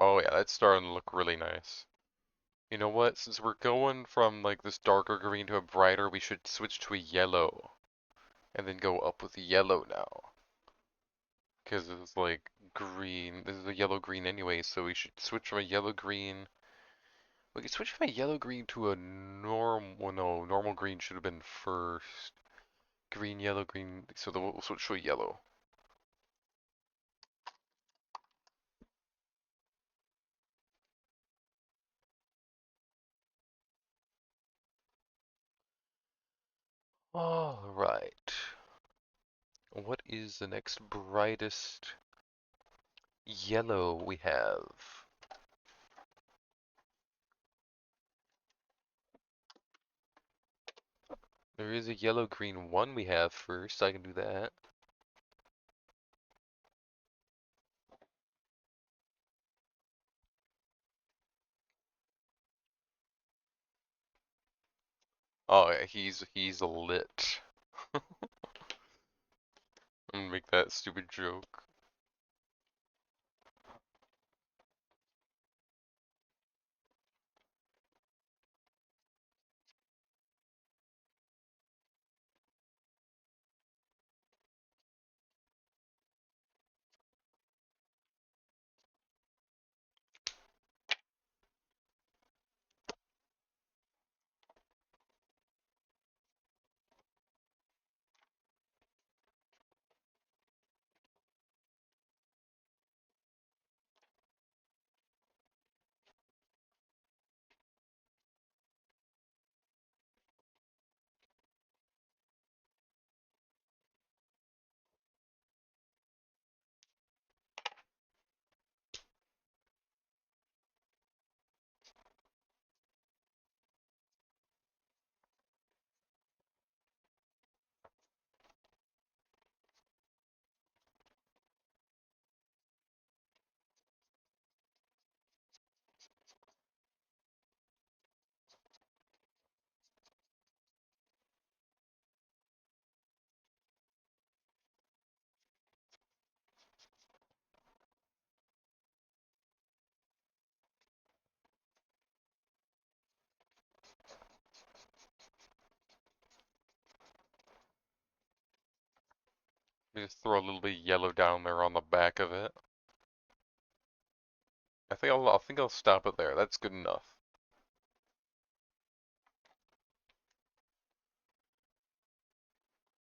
Speaker 1: Oh yeah, that's starting to look really nice. You know what? Since we're going from like this darker green to a brighter, we should switch to a yellow. And then go up with the yellow now. Because it's like green. This is a yellow green anyway, so we should switch from a yellow green. We could switch from a yellow green to a normal. Well, no, normal green should have been first. Green, yellow, green. So we'll switch to a yellow. Alright. What is the next brightest yellow we have? There is a yellow green one we have first. I can do that. Oh yeah, he's lit. I'm gonna make that stupid joke. Just throw a little bit of yellow down there on the back of it. I think I'll stop it there. That's good enough.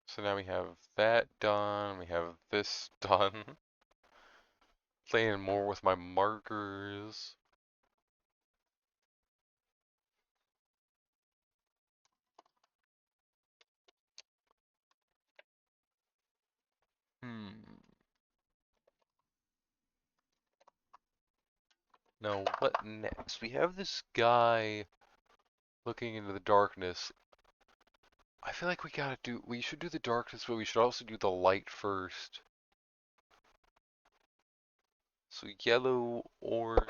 Speaker 1: So now we have that done. We have this done. Playing more with my markers. Hmm. Now what next? We have this guy looking into the darkness. I feel like we should do the darkness, but we should also do the light first. So yellow, orange.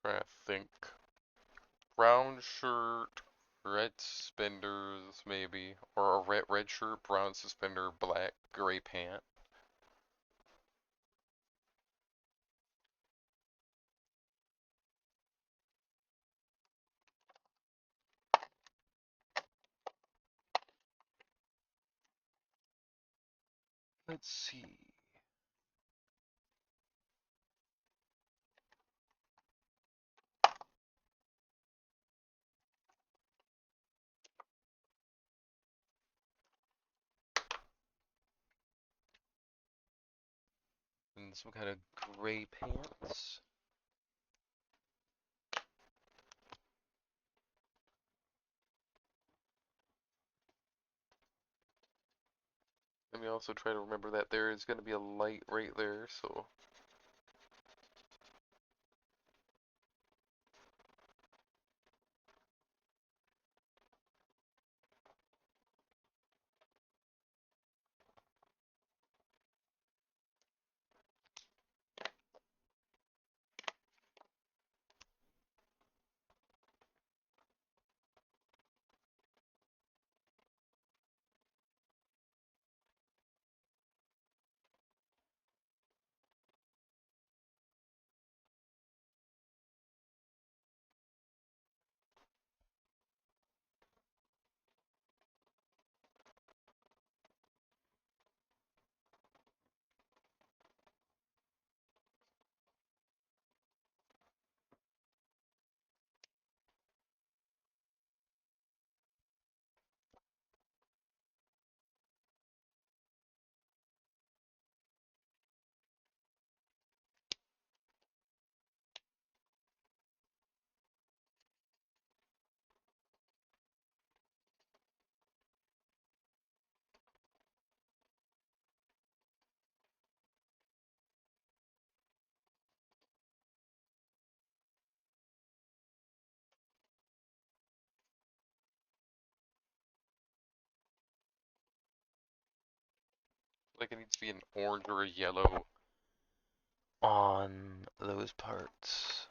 Speaker 1: I think brown shirt, red suspenders maybe, or a red shirt, brown suspender, black gray pant. Let's see. And some kind of gray pants. Let me also try to remember that there is going to be a light right there, so. Like it needs to be an orange or a yellow on those parts.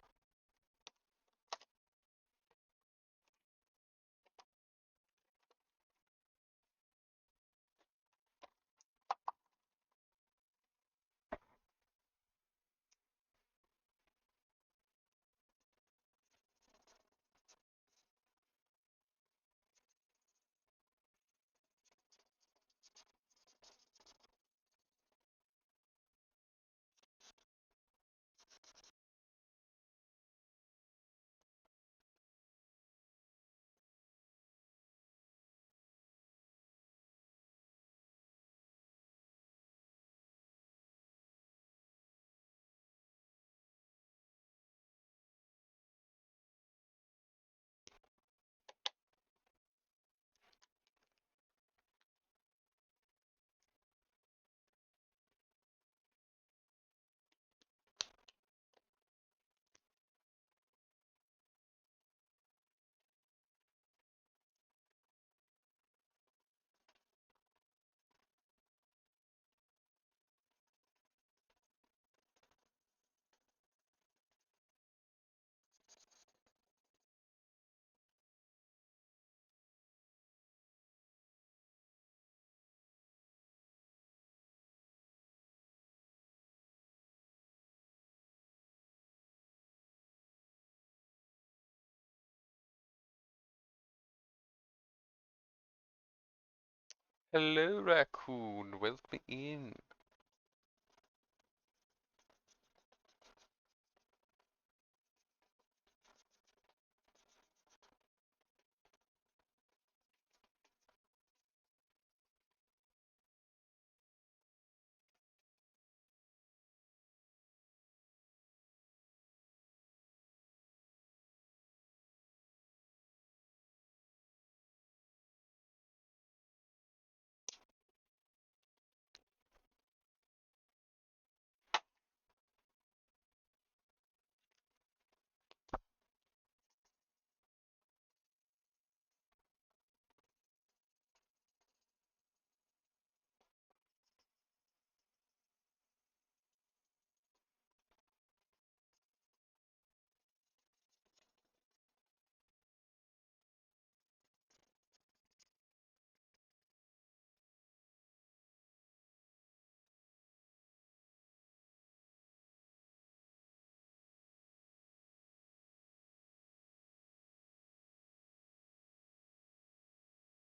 Speaker 1: Hello, raccoon. Welcome in.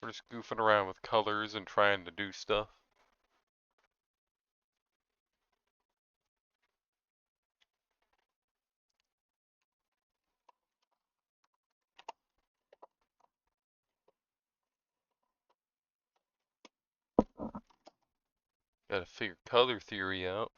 Speaker 1: We're just goofing around with colors and trying to do stuff. Gotta figure color theory out.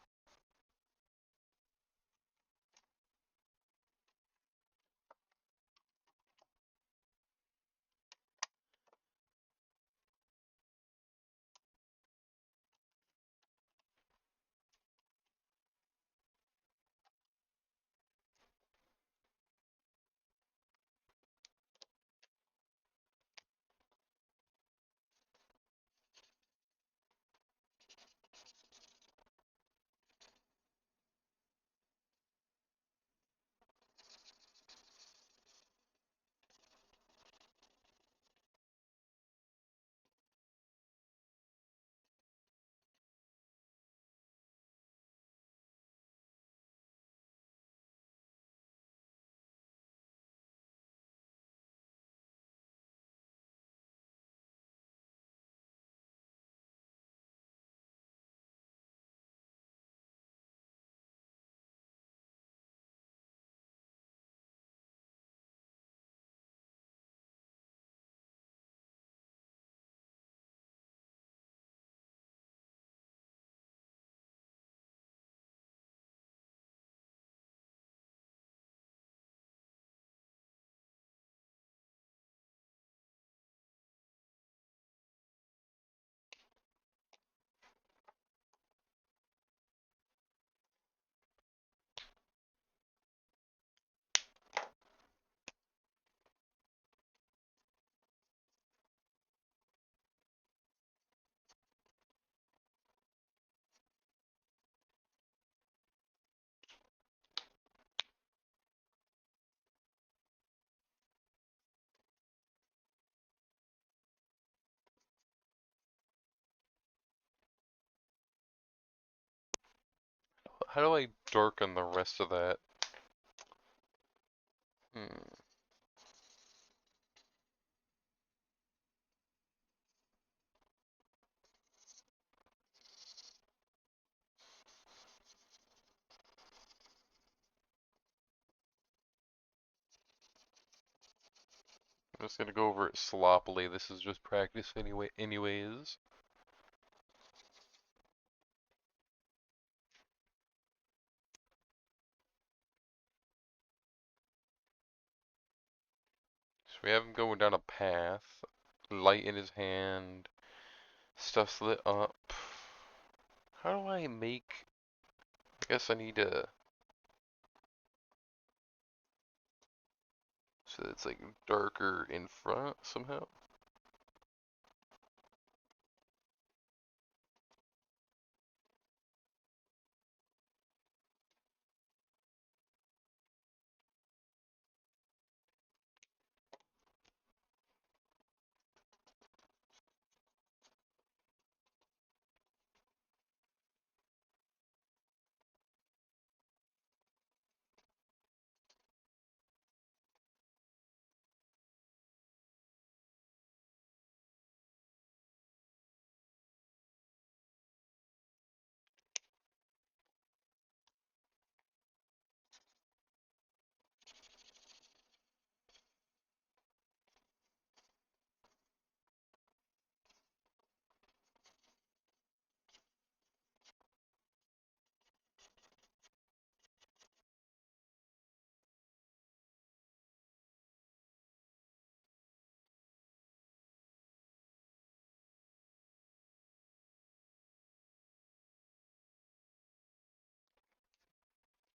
Speaker 1: How do I darken the rest of that? Hmm. I'm just gonna go over it sloppily. This is just practice anyways. So we have him going down a path, light in his hand, stuff's lit up. How do I make? I guess I need to. So it's like darker in front somehow.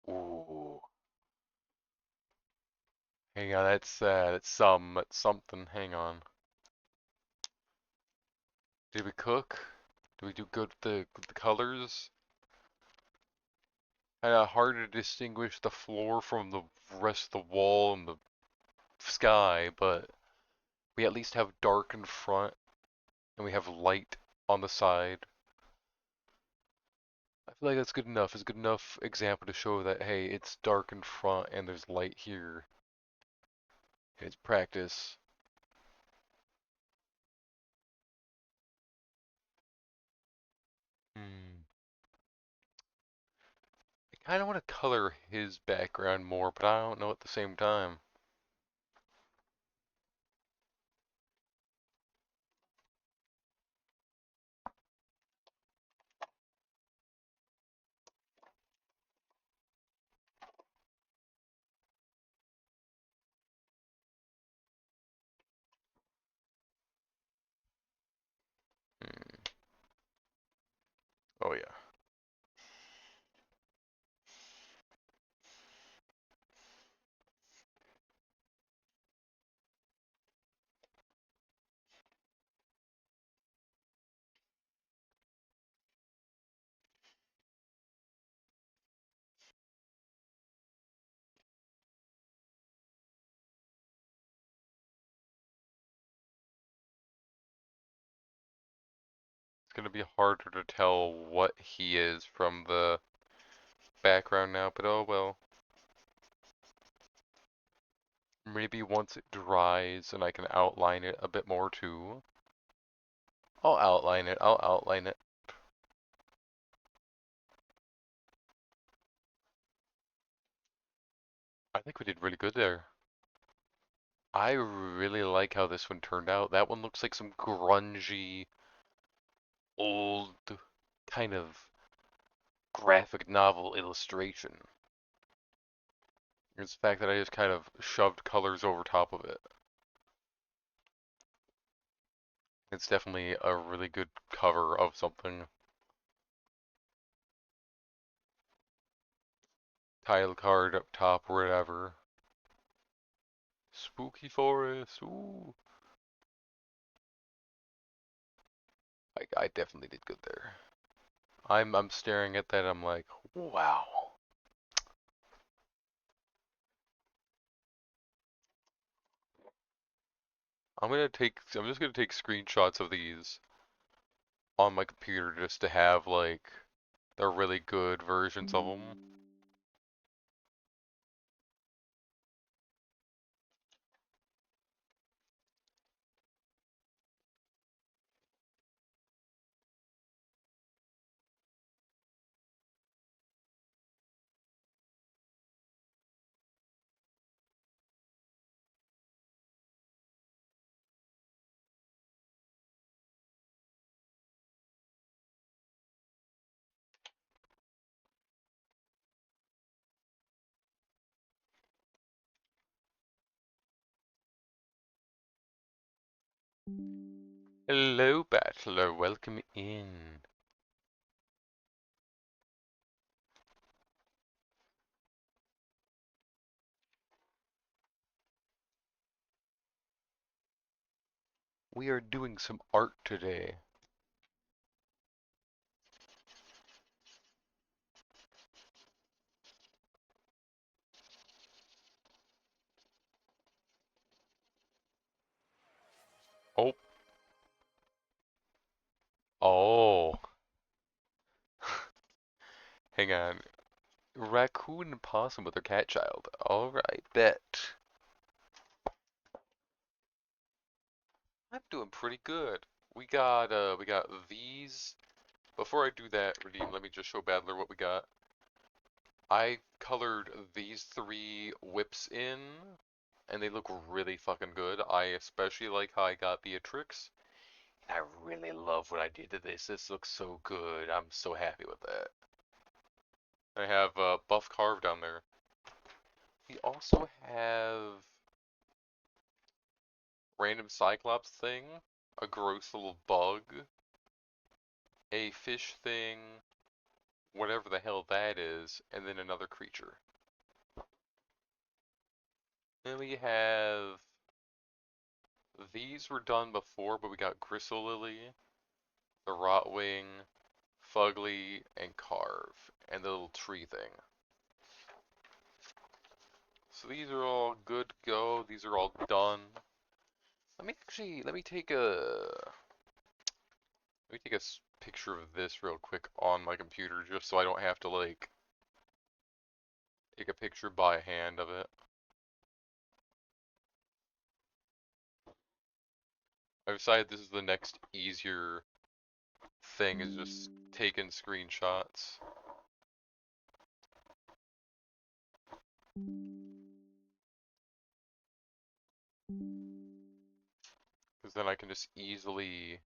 Speaker 1: Ooh. Hang on, that's something. Hang on. Did we cook? Did we do good with the colors? Hard to distinguish the floor from the rest of the wall and the sky, but we at least have dark in front and we have light on the side. I feel like that's good enough. It's a good enough example to show that, hey, it's dark in front and there's light here. It's practice. Hmm. I kind of want to color his background more, but I don't know at the same time. Oh yeah. It's gonna be harder to tell what he is from the background now, but oh well. Maybe once it dries and I can outline it a bit more too. I'll outline it. I'll outline it. I think we did really good there. I really like how this one turned out. That one looks like some grungy, old kind of graphic novel illustration. It's the fact that I just kind of shoved colors over top of it. It's definitely a really good cover of something. Title card up top or whatever. Spooky Forest. Ooh. I definitely did good there. I'm staring at that. I'm like, wow. I'm just gonna take screenshots of these on my computer just to have like the really good versions of them. Hello, Bachelor. Welcome in. We are doing some art today. Oh, oh. Hang on. Raccoon and possum with their cat child. Alright, bet. I'm doing pretty good. We got these. Before I do that, Redeem, let me just show Badler what we got. I colored these three whips in, and they look really fucking good. I especially like how I got Beatrix. I really love what I did to this. This looks so good. I'm so happy with that. I have Buff carved down there. We also have random Cyclops thing, a gross little bug, a fish thing, whatever the hell that is, and then another creature. Then we have these were done before, but we got Gristle Lily, the Rotwing, Fugly, and Carve, and the little tree thing. So these are all good to go. These are all done. Let me take a picture of this real quick on my computer just so I don't have to like take a picture by hand of it. I decided this is the next easier thing is just taking screenshots. Because then I can just easily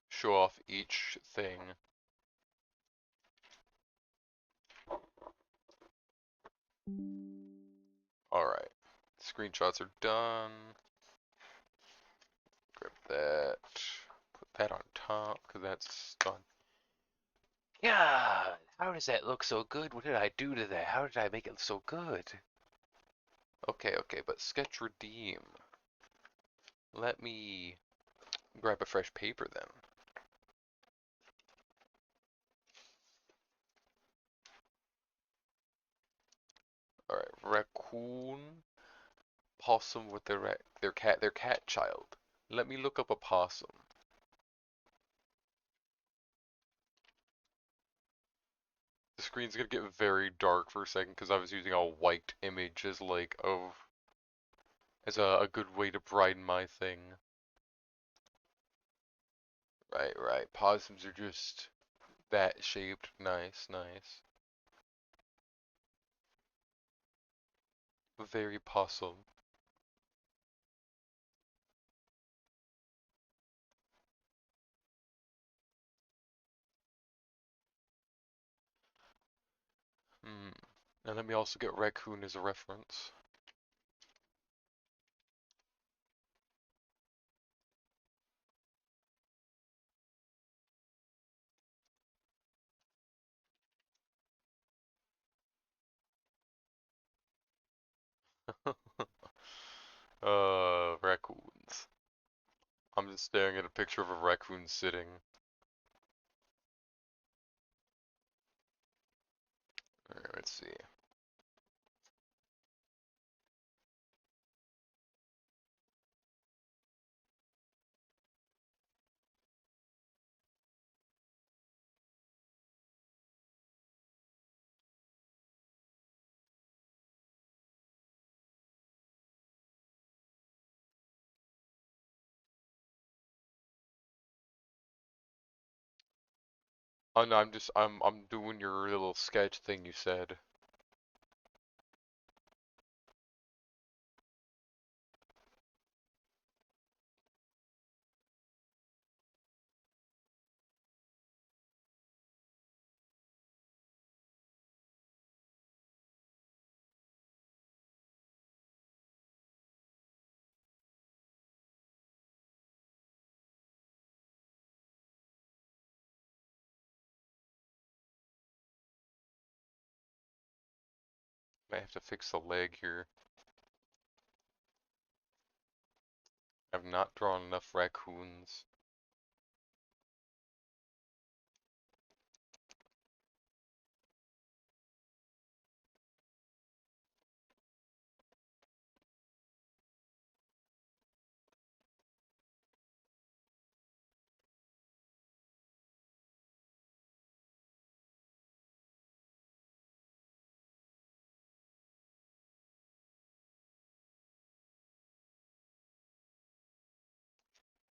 Speaker 1: show off each thing. Alright. Screenshots are done. Grab that. Put that on top, because that's done. Yeah, how does that look so good? What did I do to that? How did I make it so good? Okay, okay, but sketch redeem. Let me grab a fresh paper then. Alright, raccoon, possum with their cat child. Let me look up a possum. The screen's gonna get very dark for a second because I was using a white image as like as a good way to brighten my thing. Right, right. Possums are just that shaped. Nice, nice. Very possum. Hmm. And let me also get raccoon as a reference. Raccoons. I'm just staring at a picture of a raccoon sitting. Alright, let's see. Oh no, I'm doing your little sketch thing you said. Might have to fix the leg here. I've not drawn enough raccoons.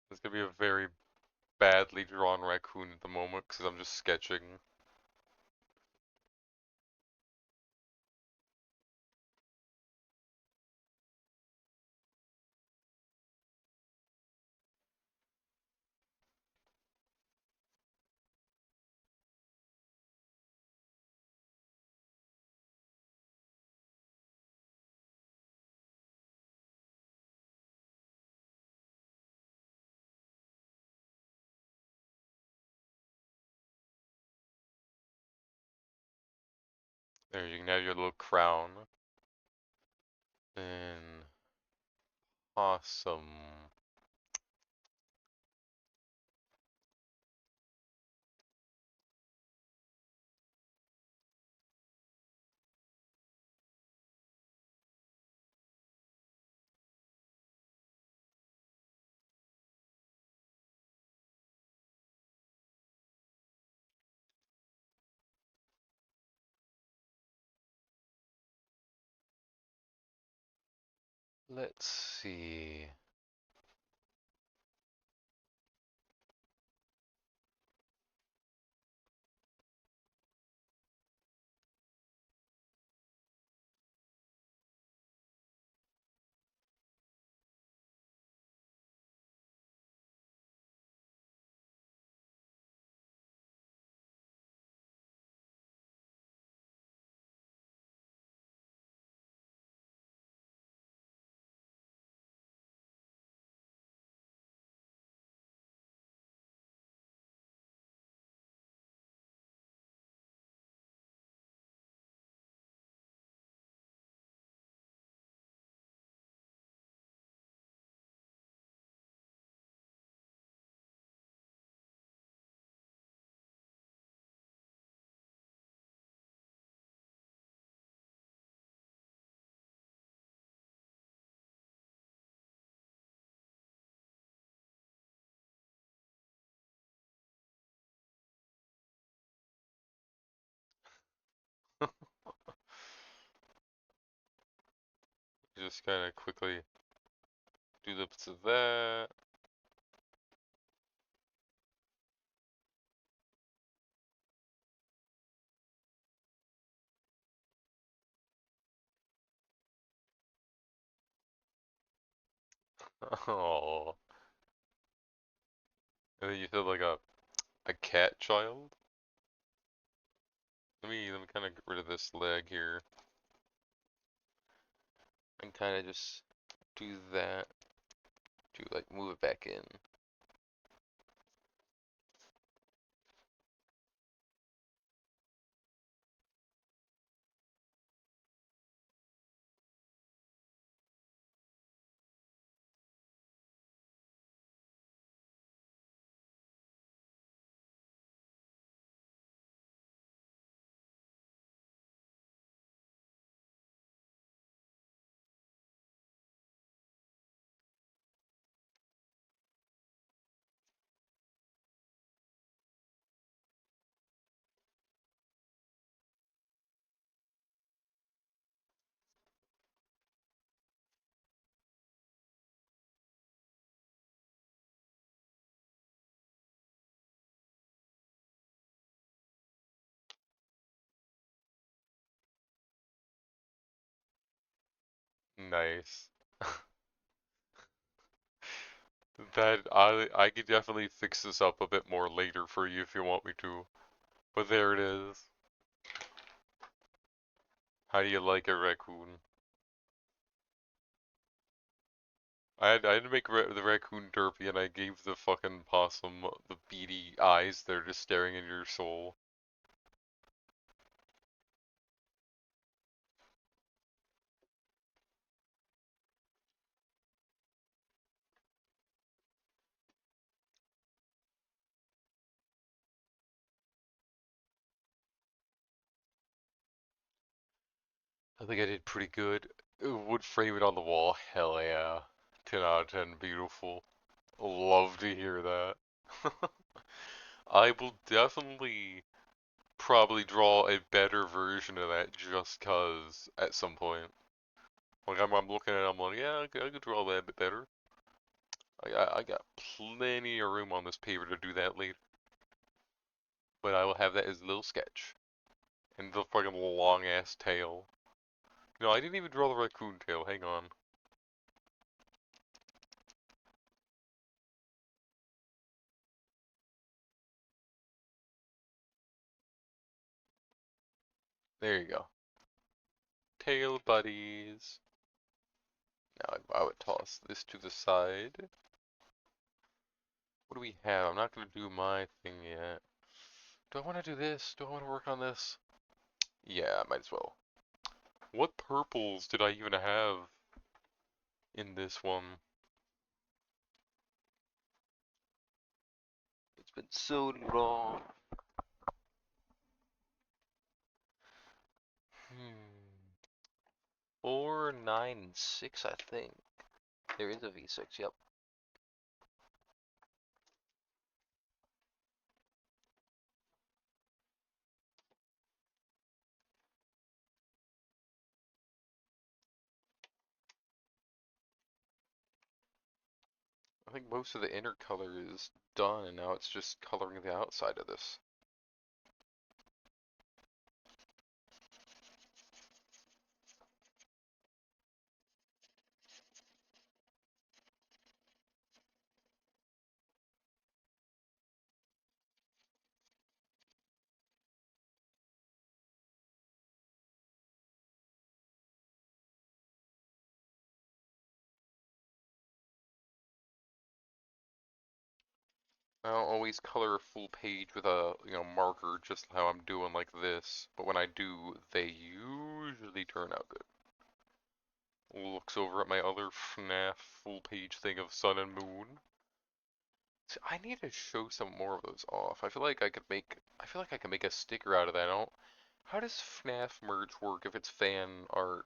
Speaker 1: It's gonna be a very badly drawn raccoon at the moment because I'm just sketching. There, you can have your little crown. And awesome. Let's see. Just kind of quickly do the bits of that. Oh, and then you feel like a cat child. Let me kind of get rid of this leg here and kind of just do that to like move it back in. Nice. That I could definitely fix this up a bit more later for you if you want me to. But there it is. How do you like a raccoon? I had to make the raccoon derpy and I gave the fucking possum the beady eyes that are just staring into your soul. I think I did pretty good. Would frame it on the wall. Hell yeah. 10 out of 10. Beautiful. Love to hear that. I will definitely probably draw a better version of that just cause at some point. Like I'm looking at it, I'm like, yeah, I could draw that a bit better. I got plenty of room on this paper to do that later. But I will have that as a little sketch. And the fucking long ass tail. No, I didn't even draw the raccoon tail, hang on. There you go. Tail buddies. Now I would toss this to the side. What do we have? I'm not gonna do my thing yet. Do I want to do this? Do I want to work on this? Yeah, might as well. What purples did I even have in this one? It's been so long. Hmm. 4, 9, and 6, I think. There is a V6, yep. I think most of the inner color is done, and now it's just coloring the outside of this. I don't always color a full page with a marker just how I'm doing like this, but when I do, they usually turn out good. Looks over at my other FNAF full page thing of sun and moon. See, I need to show some more of those off. I feel like I could make a sticker out of that. I don't, how does FNAF merge work if it's fan art?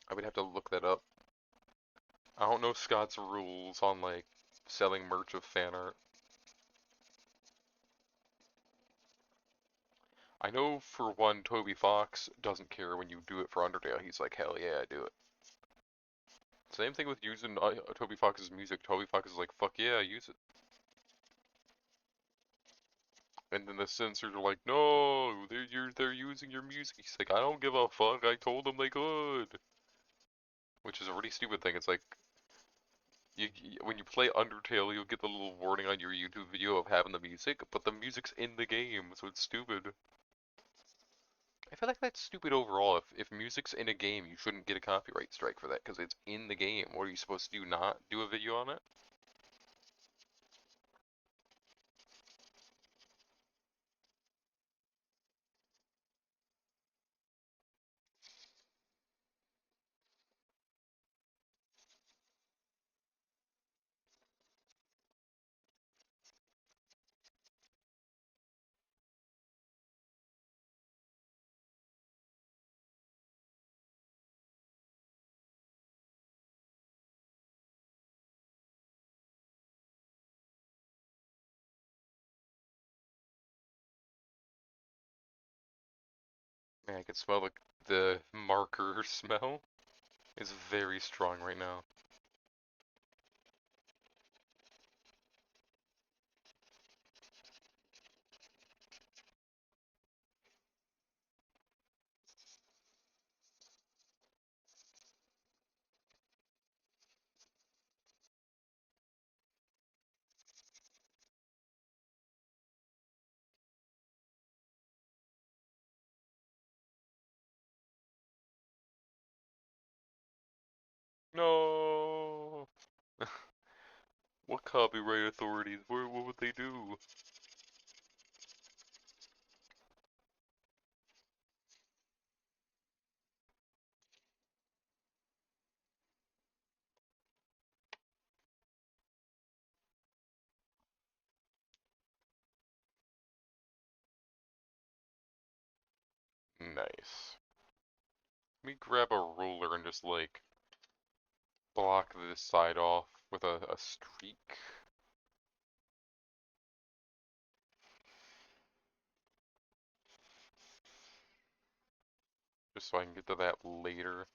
Speaker 1: I would have to look that up. I don't know Scott's rules on like selling merch of fan art. I know for one, Toby Fox doesn't care when you do it for Undertale. He's like, hell yeah, I do it. Same thing with using Toby Fox's music. Toby Fox is like, fuck yeah, use it. And then the censors are like, no, they're using your music. He's like, I don't give a fuck. I told them they could. Which is a really stupid thing. It's like, when you play Undertale, you'll get the little warning on your YouTube video of having the music, but the music's in the game, so it's stupid. I feel like that's stupid overall. If music's in a game, you shouldn't get a copyright strike for that because it's in the game. What are you supposed to do? Not do a video on it? Man, I can smell the marker smell. It's very strong right now. No. What copyright authorities? What would they do? Nice. Let me grab a ruler and just like block this side off with a streak. Just so I can get to that later.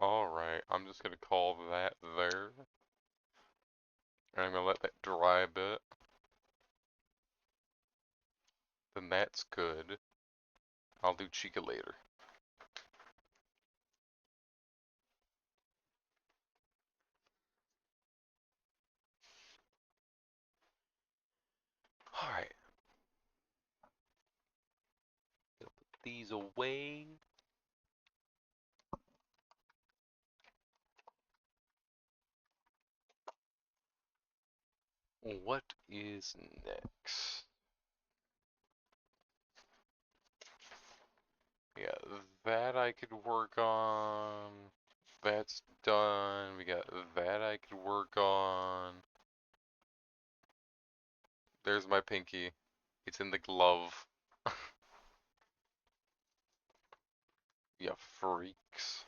Speaker 1: Alright, I'm just gonna call that there. And I'm gonna let that dry a bit. Then that's good. I'll do Chica later. Alright, gonna put these away. What is next? Yeah, that I could work on. That's done. We got that I could work on. There's my pinky. It's in the glove. Yeah, freaks.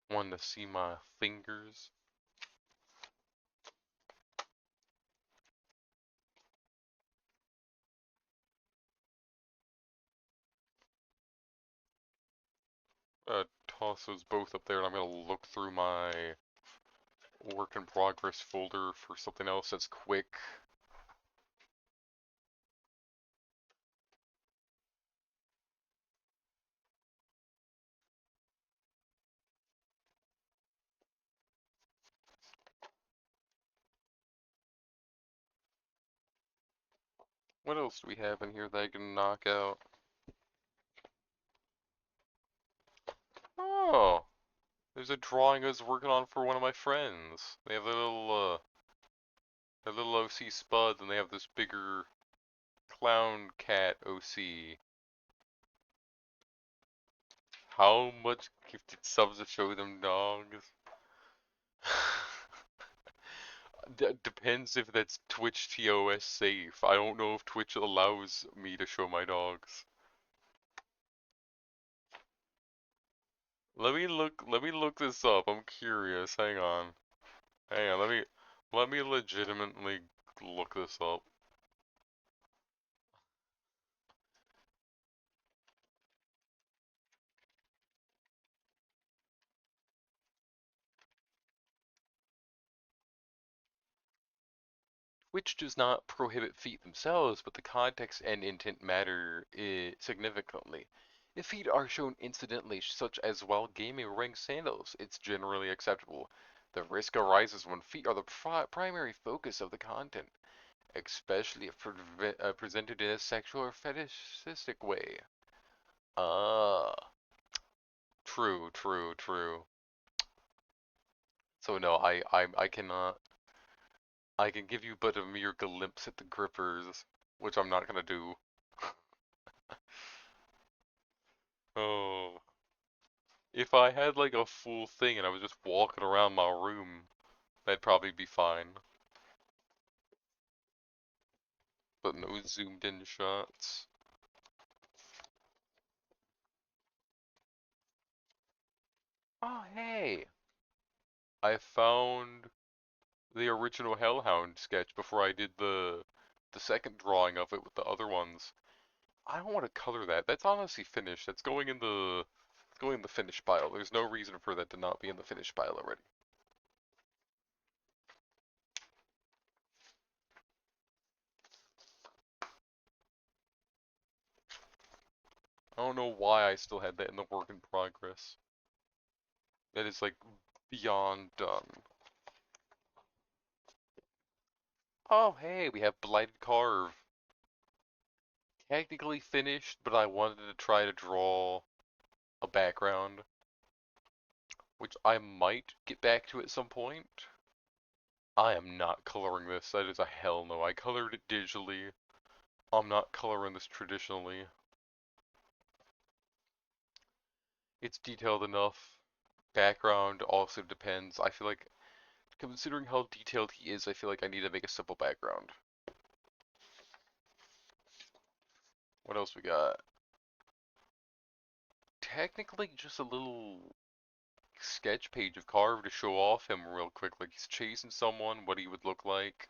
Speaker 1: Want to see my fingers? Toss those both up there, and I'm gonna look through my work in progress folder for something else that's quick. What else do we have in here that I can knock out? Oh, there's a drawing I was working on for one of my friends. They have their little OC spuds, and they have this bigger clown cat OC. How much gifted subs to show them dogs? Depends if that's Twitch TOS safe. I don't know if Twitch allows me to show my dogs. Let me look this up. I'm curious. Hang on. Hang on, let me legitimately look this up. Which does not prohibit feet themselves, but the context and intent matter significantly. If feet are shown incidentally, such as while gaming or wearing sandals, it's generally acceptable. The risk arises when feet are the primary focus of the content, especially if presented in a sexual or fetishistic way. Ah, true. So no, I cannot. I can give you but a mere glimpse at the grippers, which I'm not gonna do. Oh, if I had like a full thing and I was just walking around my room, that'd probably be fine. But no zoomed in shots. Oh, hey! I found the original Hellhound sketch before I did the second drawing of it with the other ones. I don't want to color that. That's honestly finished. That's going in the it's going in the finished pile. There's no reason for that to not be in the finished pile already. I don't know why I still had that in the work in progress. That is like beyond done. Oh, hey, we have Blighted Carve. Technically finished, but I wanted to try to draw a background, which I might get back to at some point. I am not coloring this. That is a hell no. I colored it digitally. I'm not coloring this traditionally. It's detailed enough. Background also depends. I feel like, considering how detailed he is, I feel like I need to make a simple background. What else we got? Technically just a little sketch page of Carve to show off him real quick. Like he's chasing someone, what he would look like,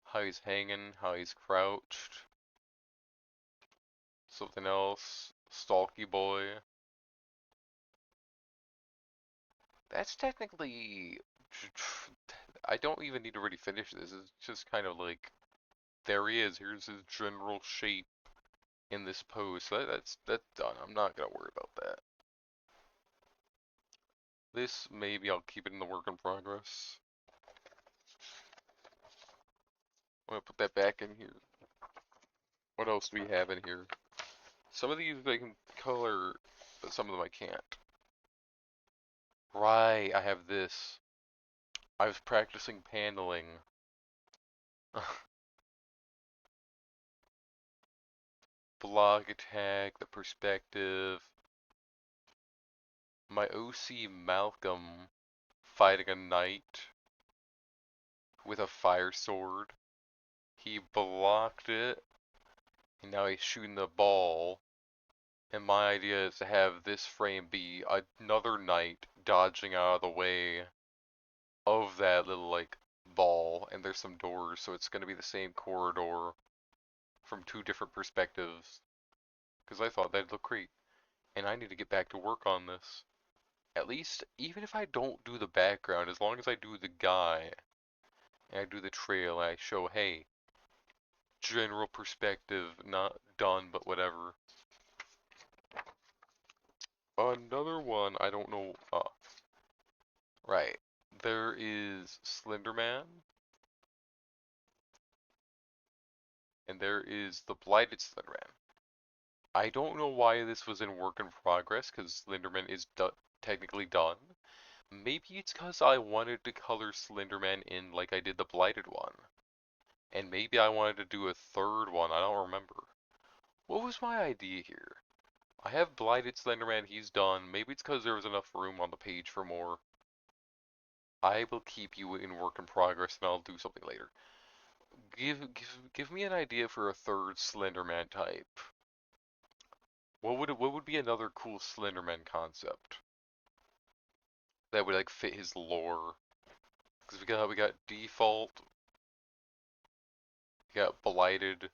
Speaker 1: how he's hanging, how he's crouched. Something else. Stalky boy. That's technically. I don't even need to really finish this. It's just kind of like there he is. Here's his general shape in this pose. So that's done. I'm not gonna worry about that. This maybe I'll keep it in the work in progress. I'm gonna put that back in here. What else do we have in here? Some of these I can color, but some of them I can't. Right, I have this. I was practicing paneling. Blog attack, the perspective. My OC Malcolm fighting a knight with a fire sword. He blocked it, and now he's shooting the ball. And my idea is to have this frame be another knight dodging out of the way of that little like ball, and there's some doors, so it's gonna be the same corridor from two different perspectives. Because I thought that'd look great, and I need to get back to work on this. At least, even if I don't do the background, as long as I do the guy, and I do the trail, and I show, hey, general perspective, not done, but whatever. Another one, I don't know, right. There is Slenderman. and there is the Blighted Slenderman. I don't know why this was in work in progress, because Slenderman is technically done. Maybe it's because I wanted to color Slenderman in like I did the Blighted one. And maybe I wanted to do a third one, I don't remember. What was my idea here? I have Blighted Slenderman, he's done. Maybe it's because there was enough room on the page for more. I will keep you in work in progress and I'll do something later. Give me an idea for a third Slenderman type. What would be another cool Slenderman concept that would like fit his lore? Because we got default, we got blighted,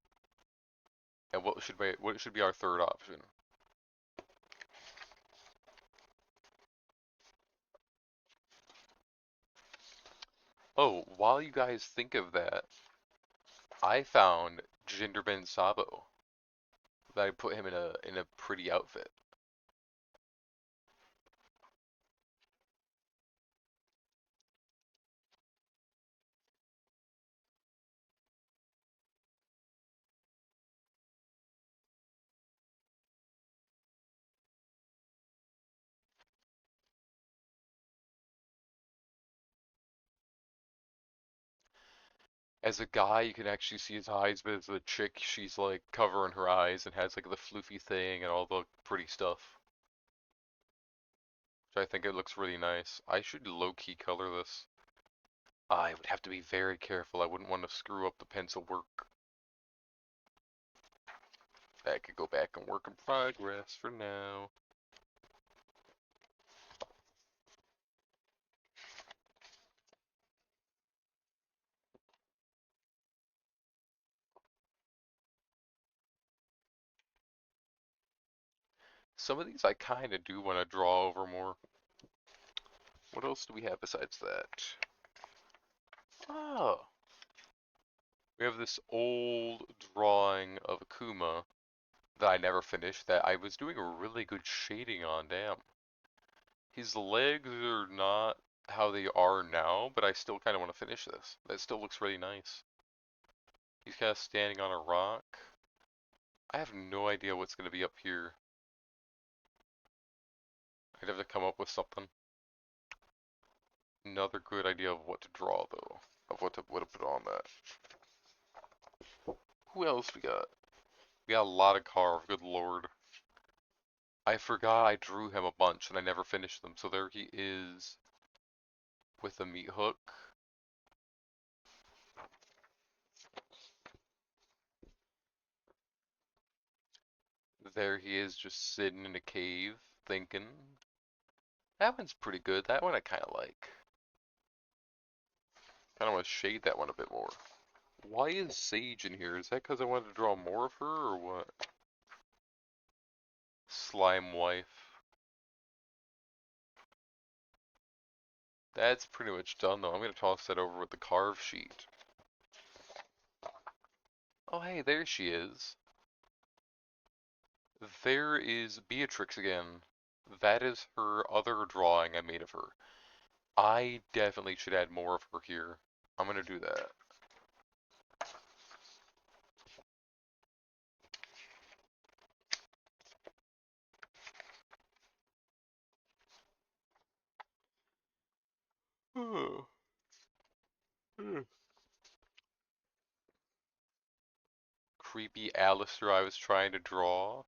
Speaker 1: and what should be our third option? Oh, while you guys think of that, I found Jinderbin Sabo. That I put him in a pretty outfit. As a guy, you can actually see his eyes, but as a chick, she's like covering her eyes and has like the floofy thing and all the pretty stuff. Which I think it looks really nice. I should low-key color this. I would have to be very careful. I wouldn't want to screw up the pencil work. That could go back and work in progress for now. Some of these I kind of do want to draw over more. What else do we have besides that? Oh, we have this old drawing of Akuma that I never finished that I was doing a really good shading on, damn. His legs are not how they are now, but I still kind of want to finish this. That still looks really nice. He's kind of standing on a rock. I have no idea what's going to be up here. I'd have to come up with something. Another good idea of what to draw, though. Of what to put on that. Who else we got? We got a lot of carve, good lord. I forgot I drew him a bunch and I never finished them, so there he is with a meat hook. There he is just sitting in a cave, thinking. That one's pretty good. That one I kind of like. Kind of want to shade that one a bit more. Why is Sage in here? Is that because I wanted to draw more of her, or what? Slime wife. That's pretty much done, though. I'm going to toss that over with the carve sheet. Oh, hey, there she is. There is Beatrix again. That is her other drawing I made of her. I definitely should add more of her here. I'm going to do that. Creepy Alistair I was trying to draw.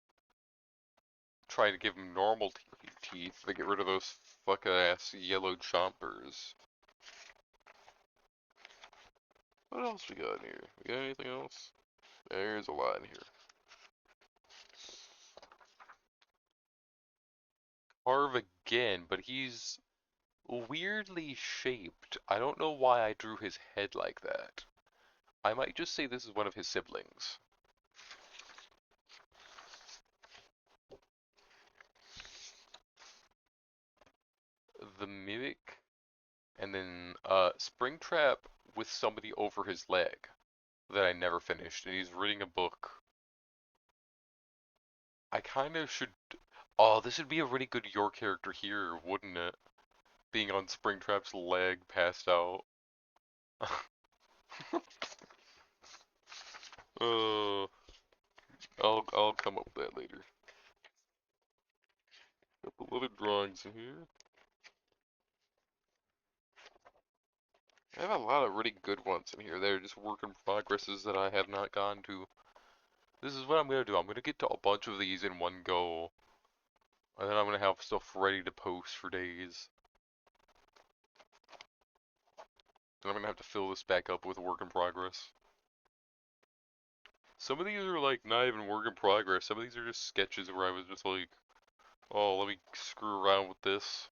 Speaker 1: Trying to give him normal teeth to get rid of those fuck ass yellow chompers. What else we got in here? We got anything else? There's a lot in here. Carve again, but he's weirdly shaped. I don't know why I drew his head like that. I might just say this is one of his siblings. The Mimic, and then Springtrap with somebody over his leg that I never finished, and he's reading a book. I kind of should. Oh, this would be a really good your character here, wouldn't it? Being on Springtrap's leg, passed out. Uh, I'll come up with that later. Got a lot of drawings in here. I have a lot of really good ones in here. They're just work in progresses that I have not gotten to. This is what I'm gonna do. I'm gonna get to a bunch of these in one go, and then I'm gonna have stuff ready to post for days. And I'm gonna have to fill this back up with work in progress. Some of these are like not even work in progress. Some of these are just sketches where I was just like, oh, let me screw around with this.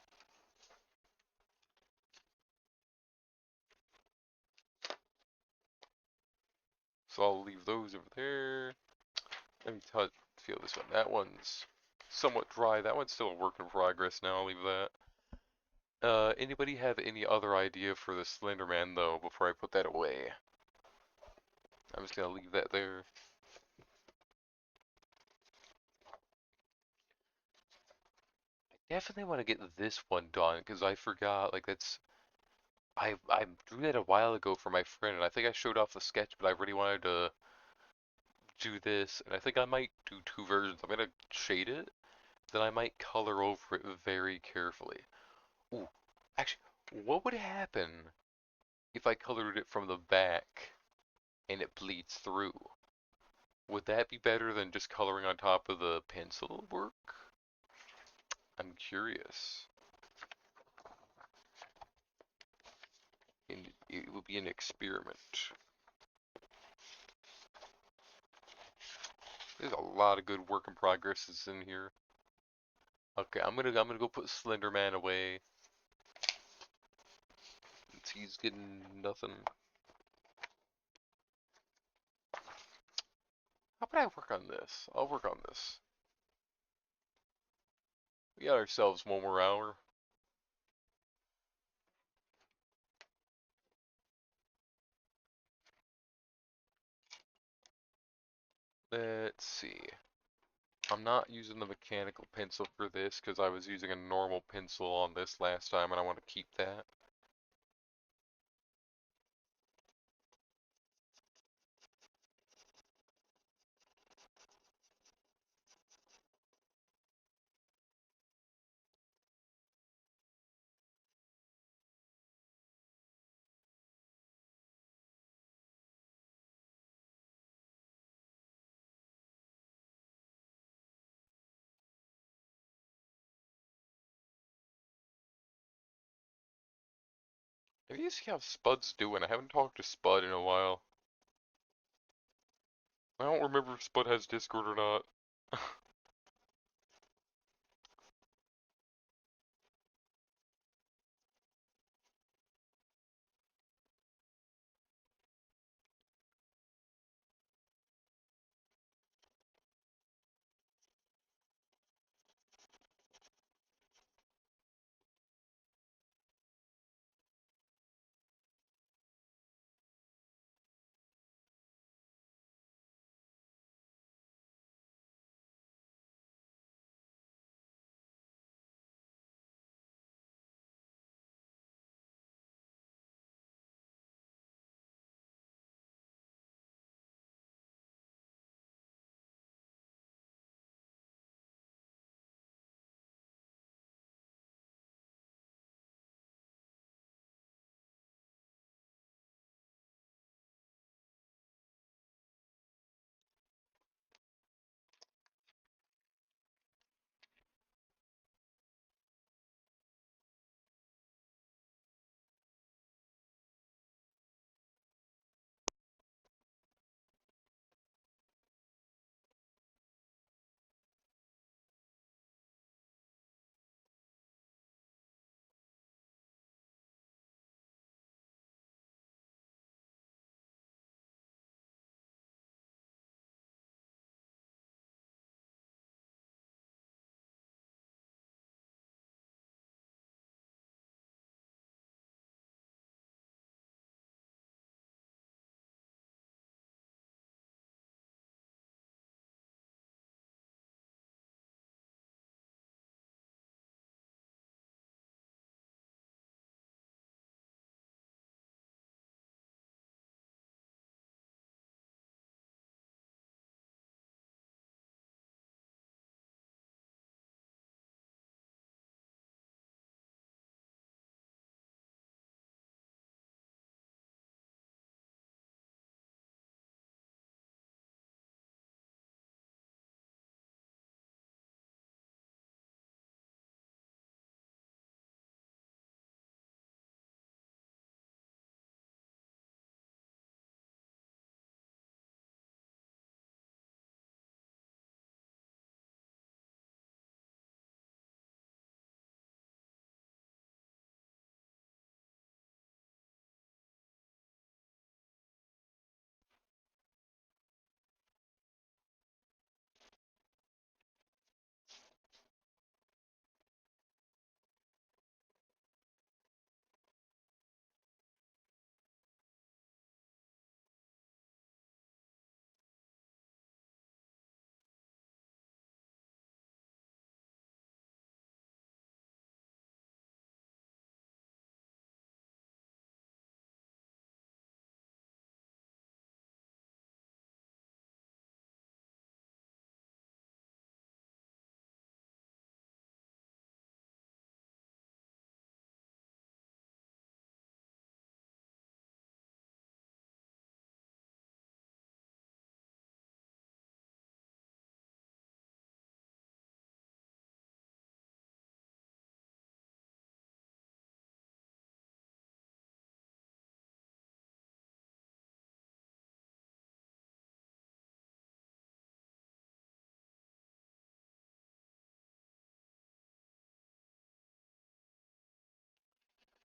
Speaker 1: So I'll leave those over there. Let me feel this one. That one's somewhat dry. That one's still a work in progress now. I'll leave that. Anybody have any other idea for the Slender Man though before I put that away? I'm just gonna leave that there. Definitely want to get this one done because I forgot. Like I drew that a while ago for my friend, and I think I showed off the sketch, but I really wanted to do this, and I think I might do two versions. I'm gonna shade it, then I might color over it very carefully. Ooh, actually, what would happen if I colored it from the back and it bleeds through? Would that be better than just coloring on top of the pencil work? I'm curious. And it will be an experiment. There's a lot of good work in progresses in here. Okay, I'm gonna go put Slender Man away. Since he's getting nothing. How about I work on this? I'll work on this. We got ourselves one more hour. Let's see. I'm not using the mechanical pencil for this because I was using a normal pencil on this last time and I want to keep that. Maybe you see how Spud's doing. I haven't talked to Spud in a while. I don't remember if Spud has Discord or not.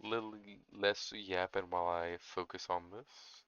Speaker 1: little less yapping while I focus on this.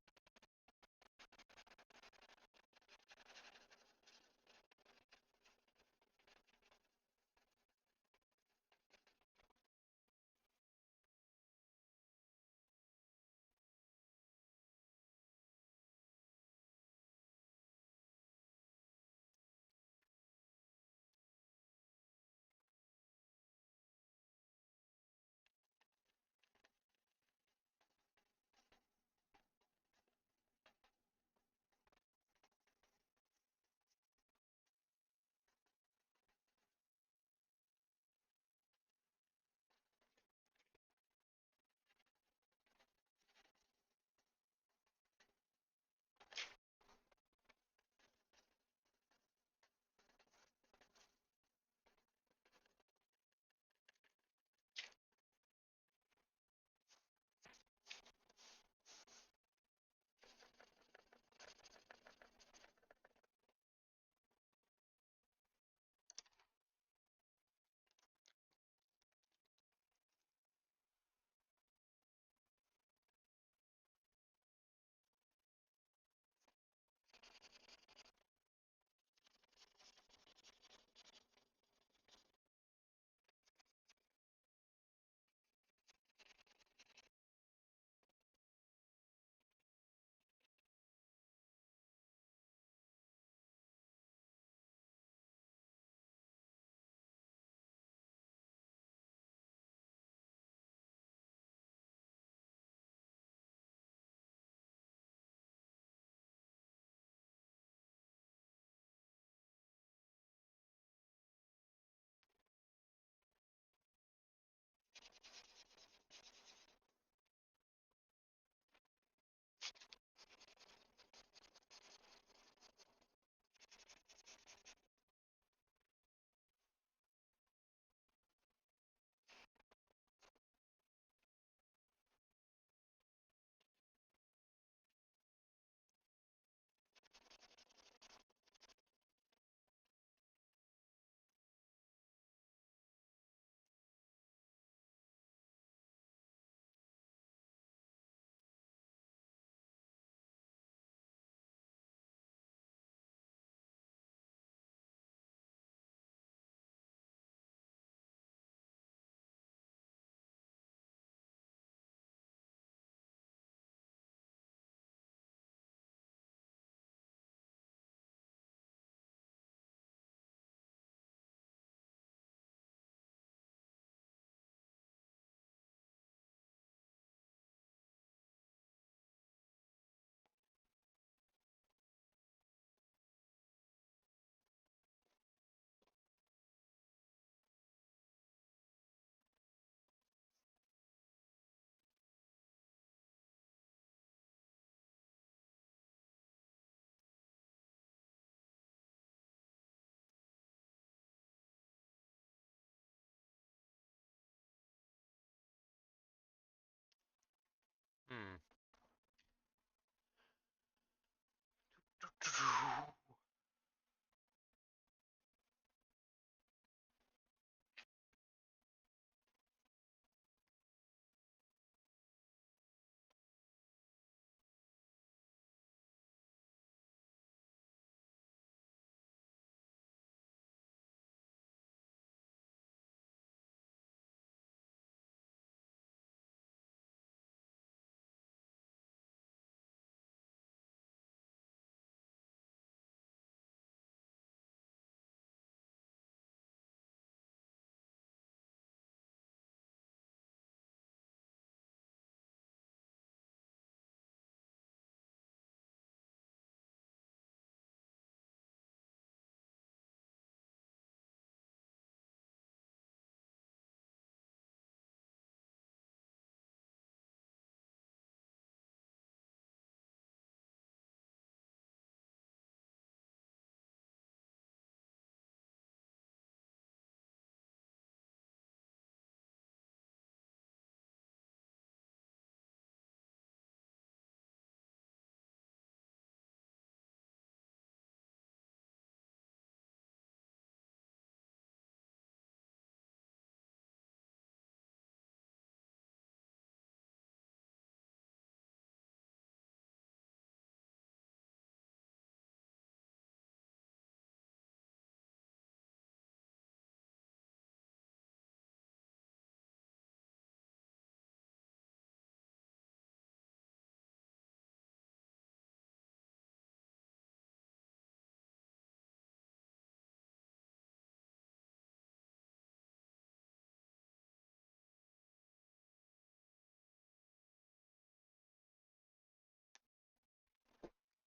Speaker 1: Hmm.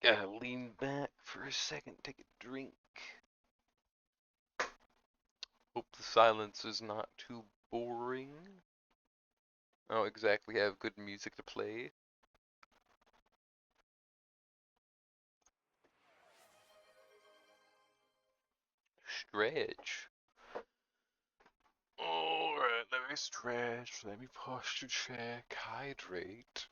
Speaker 1: Gotta lean back for a second, take a drink. Hope the silence is not too boring. I don't exactly have good music to play. Stretch. Alright, let me stretch, let me posture check, hydrate.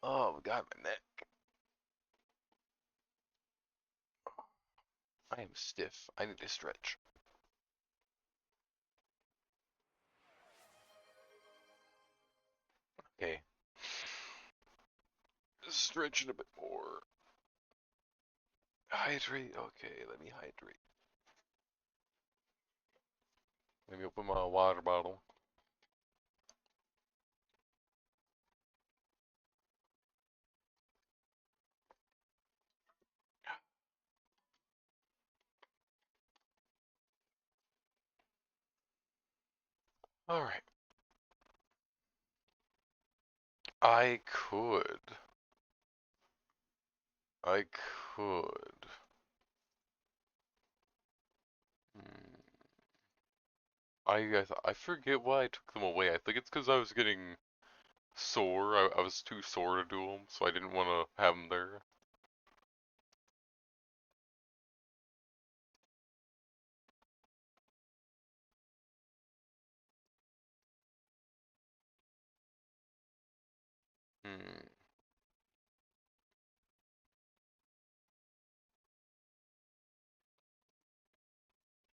Speaker 1: Oh, God, my neck. I am stiff. I need to stretch. Okay. Stretch it a bit more. Hydrate. Okay, let me hydrate. Let me open my water bottle. Alright. I could. I could. Hmm. I forget why I took them away. I think it's because I was getting sore. I was too sore to do them, so I didn't want to have them there. Hmm.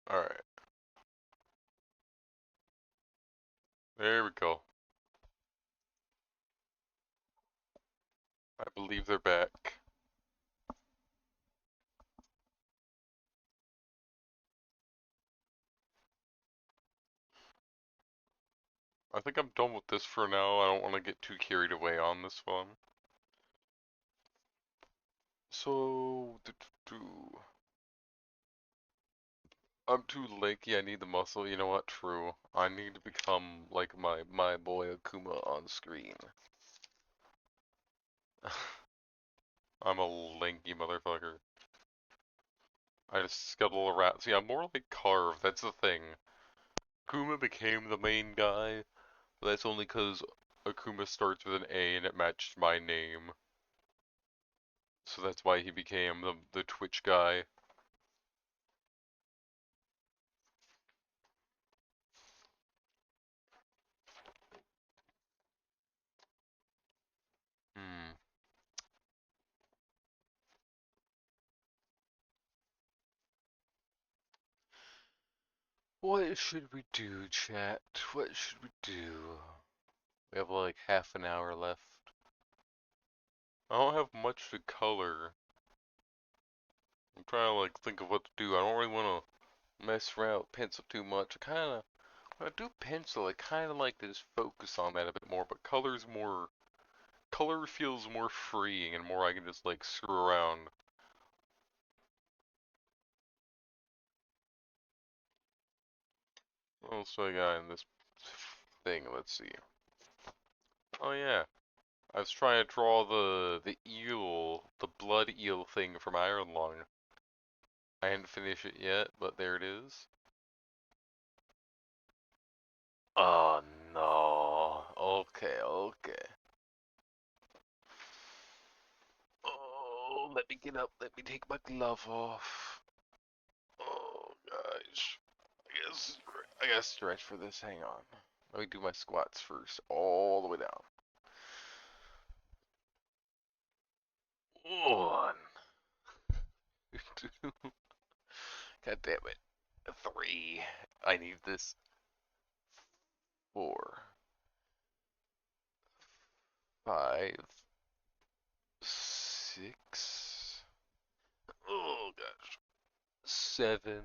Speaker 1: Alright. There we go. I believe they're back. I think I'm done with this for now. I don't want to get too carried away on this one. So, I'm too lanky. I need the muscle. You know what? True. I need to become like my boy Akuma on screen. I'm a lanky motherfucker. I just scuttle around. See, I'm more like Carve. That's the thing. Akuma became the main guy, but that's only because Akuma starts with an A and it matched my name. So that's why he became the Twitch guy. Hmm. What should we do, chat? What should we do? We have like half an hour left. I don't have much to color. I'm trying to like think of what to do. I don't really want to mess around with pencil too much. When I do pencil, I kind of like to just focus on that a bit more. But color feels more freeing and more I can just like screw around. What else do I got in this thing? Let's see. Oh yeah, I was trying to draw the eel, the blood eel thing from Iron Lung. I didn't finish it yet, but there it is. Oh no. Okay, okay. Oh, let me get up. Let me take my glove off. Oh, gosh. I gotta stretch for this. Hang on. Let me do my squats first, all the way down. One, two, god damn it. Three. I need this. Four, five, six. Oh gosh. Seven.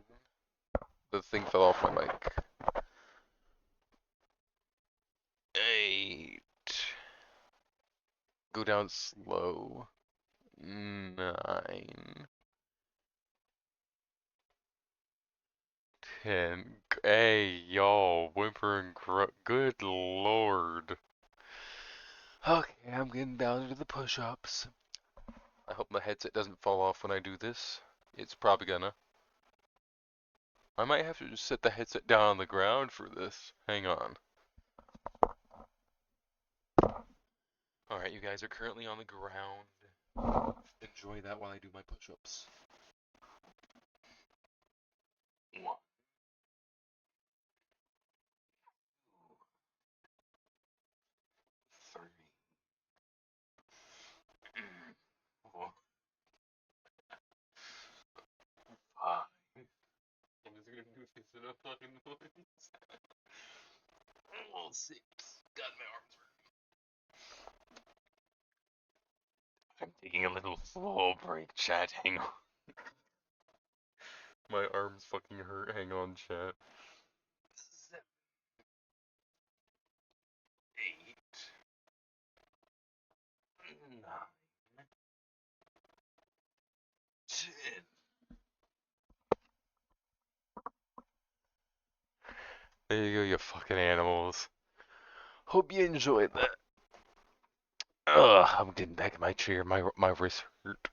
Speaker 1: The thing fell off my mic. Eight. Go down slow. Nine. 10. Hey, y'all, whimpering good lord. Okay, I'm getting down to the push-ups. I hope my headset doesn't fall off when I do this. It's probably gonna. I might have to just set the headset down on the ground for this. Hang on. Alright, you guys are currently on the ground. Enjoy that while I do my push-ups. 1, 3, 4, 5. I'm just gonna do this in a fucking noise. Oh, 6. God, my arms hurt. I'm taking a little slow break, chat. Hang on. My arms fucking hurt. Hang on, chat. 7, 8, 9, 10. There you go, you fucking animals. Hope you enjoyed that. Ugh, I'm getting back in my chair. My wrist hurt.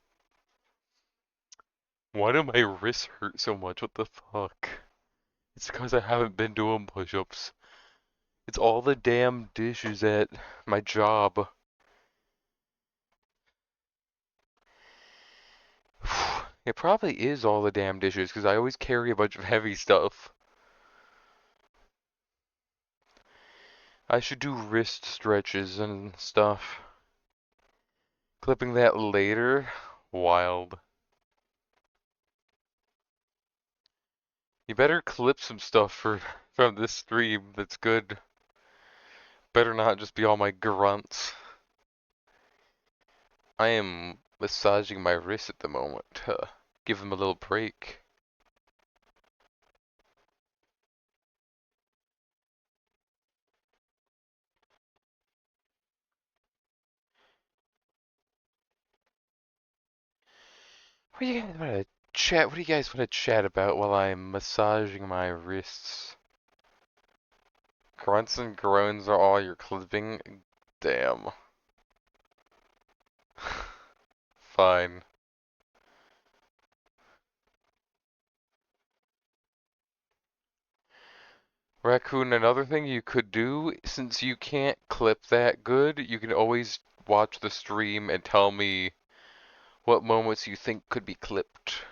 Speaker 1: Why do my wrists hurt so much? What the fuck? It's because I haven't been doing push-ups. It's all the damn dishes at my job. It probably is all the damn dishes because I always carry a bunch of heavy stuff. I should do wrist stretches and stuff. Clipping that later? Wild. You better clip some stuff from this stream that's good. Better not just be all my grunts. I am massaging my wrist at the moment. Give them a little break. What do you guys want to chat? What do you guys want to chat about while I'm massaging my wrists? Grunts and groans are all you're clipping? Damn. Fine. Raccoon, another thing you could do, since you can't clip that good, you can always watch the stream and tell me what moments you think could be clipped.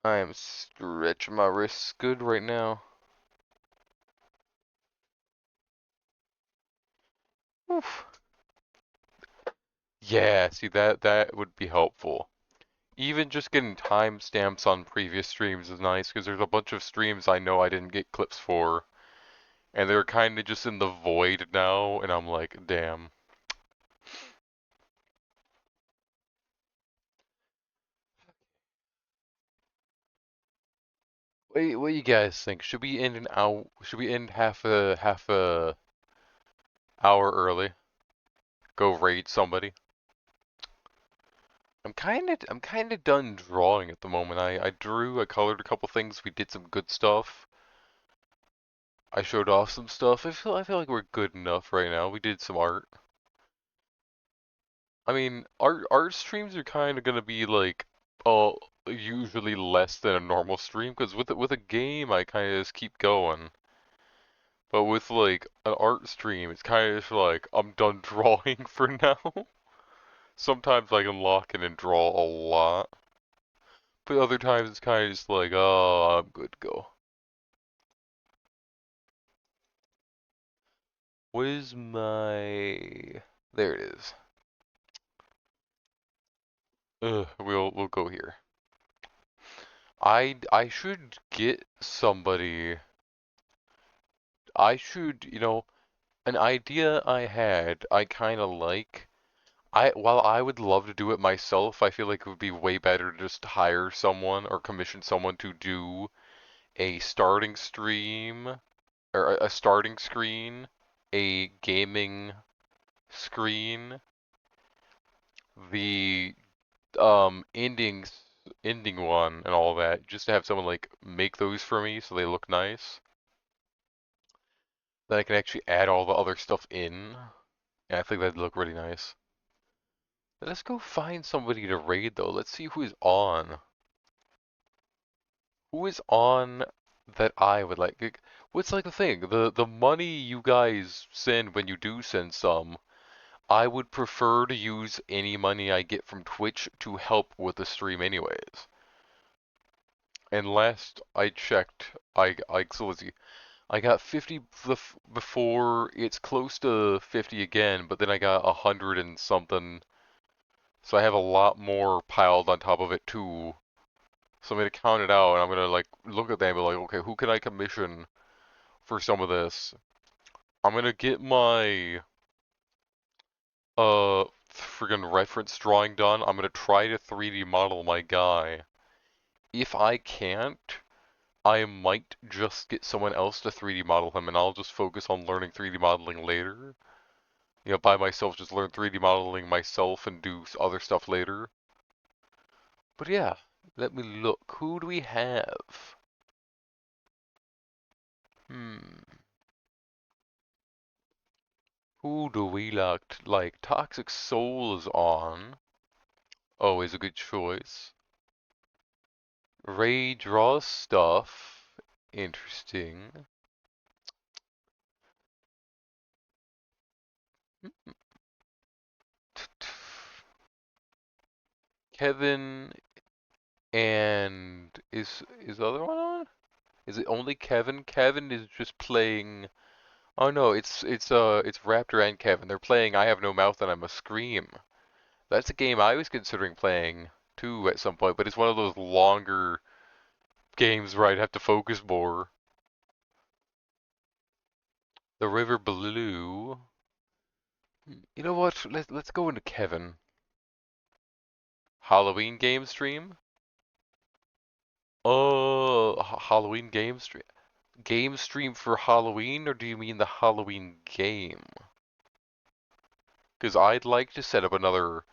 Speaker 1: I am stretching my wrists good right now. Oof. Yeah, see that would be helpful. Even just getting timestamps on previous streams is nice because there's a bunch of streams I know I didn't get clips for, and they're kind of just in the void now, and I'm like, damn. What do you guys think? Should we end an hour? Should we end half a hour early? Go raid somebody. I'm kind of done drawing at the moment. I drew, I colored a couple things. We did some good stuff. I showed off some stuff. I feel like we're good enough right now. We did some art. I mean, art streams are kind of gonna be like, usually less than a normal stream because with a game I kind of just keep going. But with like an art stream, it's kind of just like I'm done drawing for now. Sometimes I can lock in and draw a lot, but other times it's kind of just like, oh, I'm good to go. What is my? There it is. We'll go here. I should get somebody. I should, an idea I had, I kind of like. While I would love to do it myself, I feel like it would be way better to just hire someone or commission someone to do a starting stream or a starting screen, a gaming screen, the ending one and all that, just to have someone like make those for me so they look nice. Then I can actually add all the other stuff in. And I think that'd look really nice. Let's go find somebody to raid though. Let's see who's on. Who is on that I would like? What's like the thing? The money you guys send when you do send some, I would prefer to use any money I get from Twitch to help with the stream anyways. And last I checked, so let's see, I got 50 before, it's close to 50 again, but then I got 100 and something, so I have a lot more piled on top of it too. So I'm gonna count it out, and I'm gonna like look at them and be like, okay, who can I commission for some of this? I'm gonna get my friggin' reference drawing done. I'm gonna try to 3D model my guy. If I can't, I might just get someone else to 3D model him, and I'll just focus on learning 3D modeling later. You know, by myself, just learn 3D modeling myself and do other stuff later. But yeah, let me look. Who do we have? Hmm. Who do we like? Toxic Soul is on. Always a good choice. Ray draws stuff. Interesting. Kevin and is the other one on? Is it only Kevin? Kevin is just playing. Oh no, it's Raptor and Kevin. They're playing I Have No Mouth and I Must Scream. That's a game I was considering playing too at some point, but it's one of those longer games where I'd have to focus more. The River Blue. You know what? Let's go into Kevin. Halloween game stream? Oh, Halloween game stream. Game stream for Halloween, or do you mean the Halloween game? Because I'd like to set up another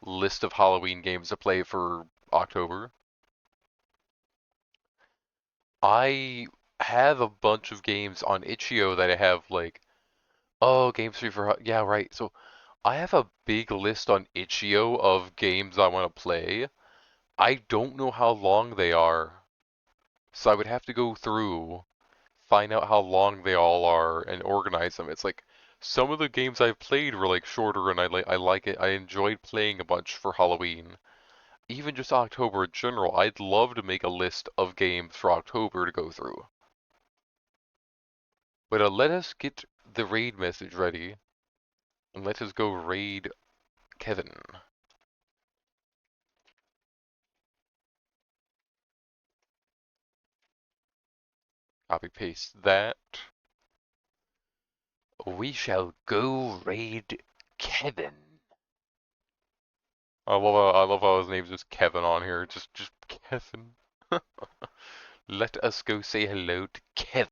Speaker 1: list of Halloween games to play for October. I have a bunch of games on itch.io that I have like, oh, game stream for, yeah, right. So I have a big list on itch.io of games I want to play. I don't know how long they are. So I would have to go through, find out how long they all are, and organize them. It's like some of the games I've played were like shorter, and I like it. I enjoyed playing a bunch for Halloween. Even just October in general, I'd love to make a list of games for October to go through. But let us get the raid message ready, and let us go raid Kevin. Copy paste that. We shall go raid Kevin. I love how his name's just Kevin on here. Just Kevin. Let us go say hello to Kevin.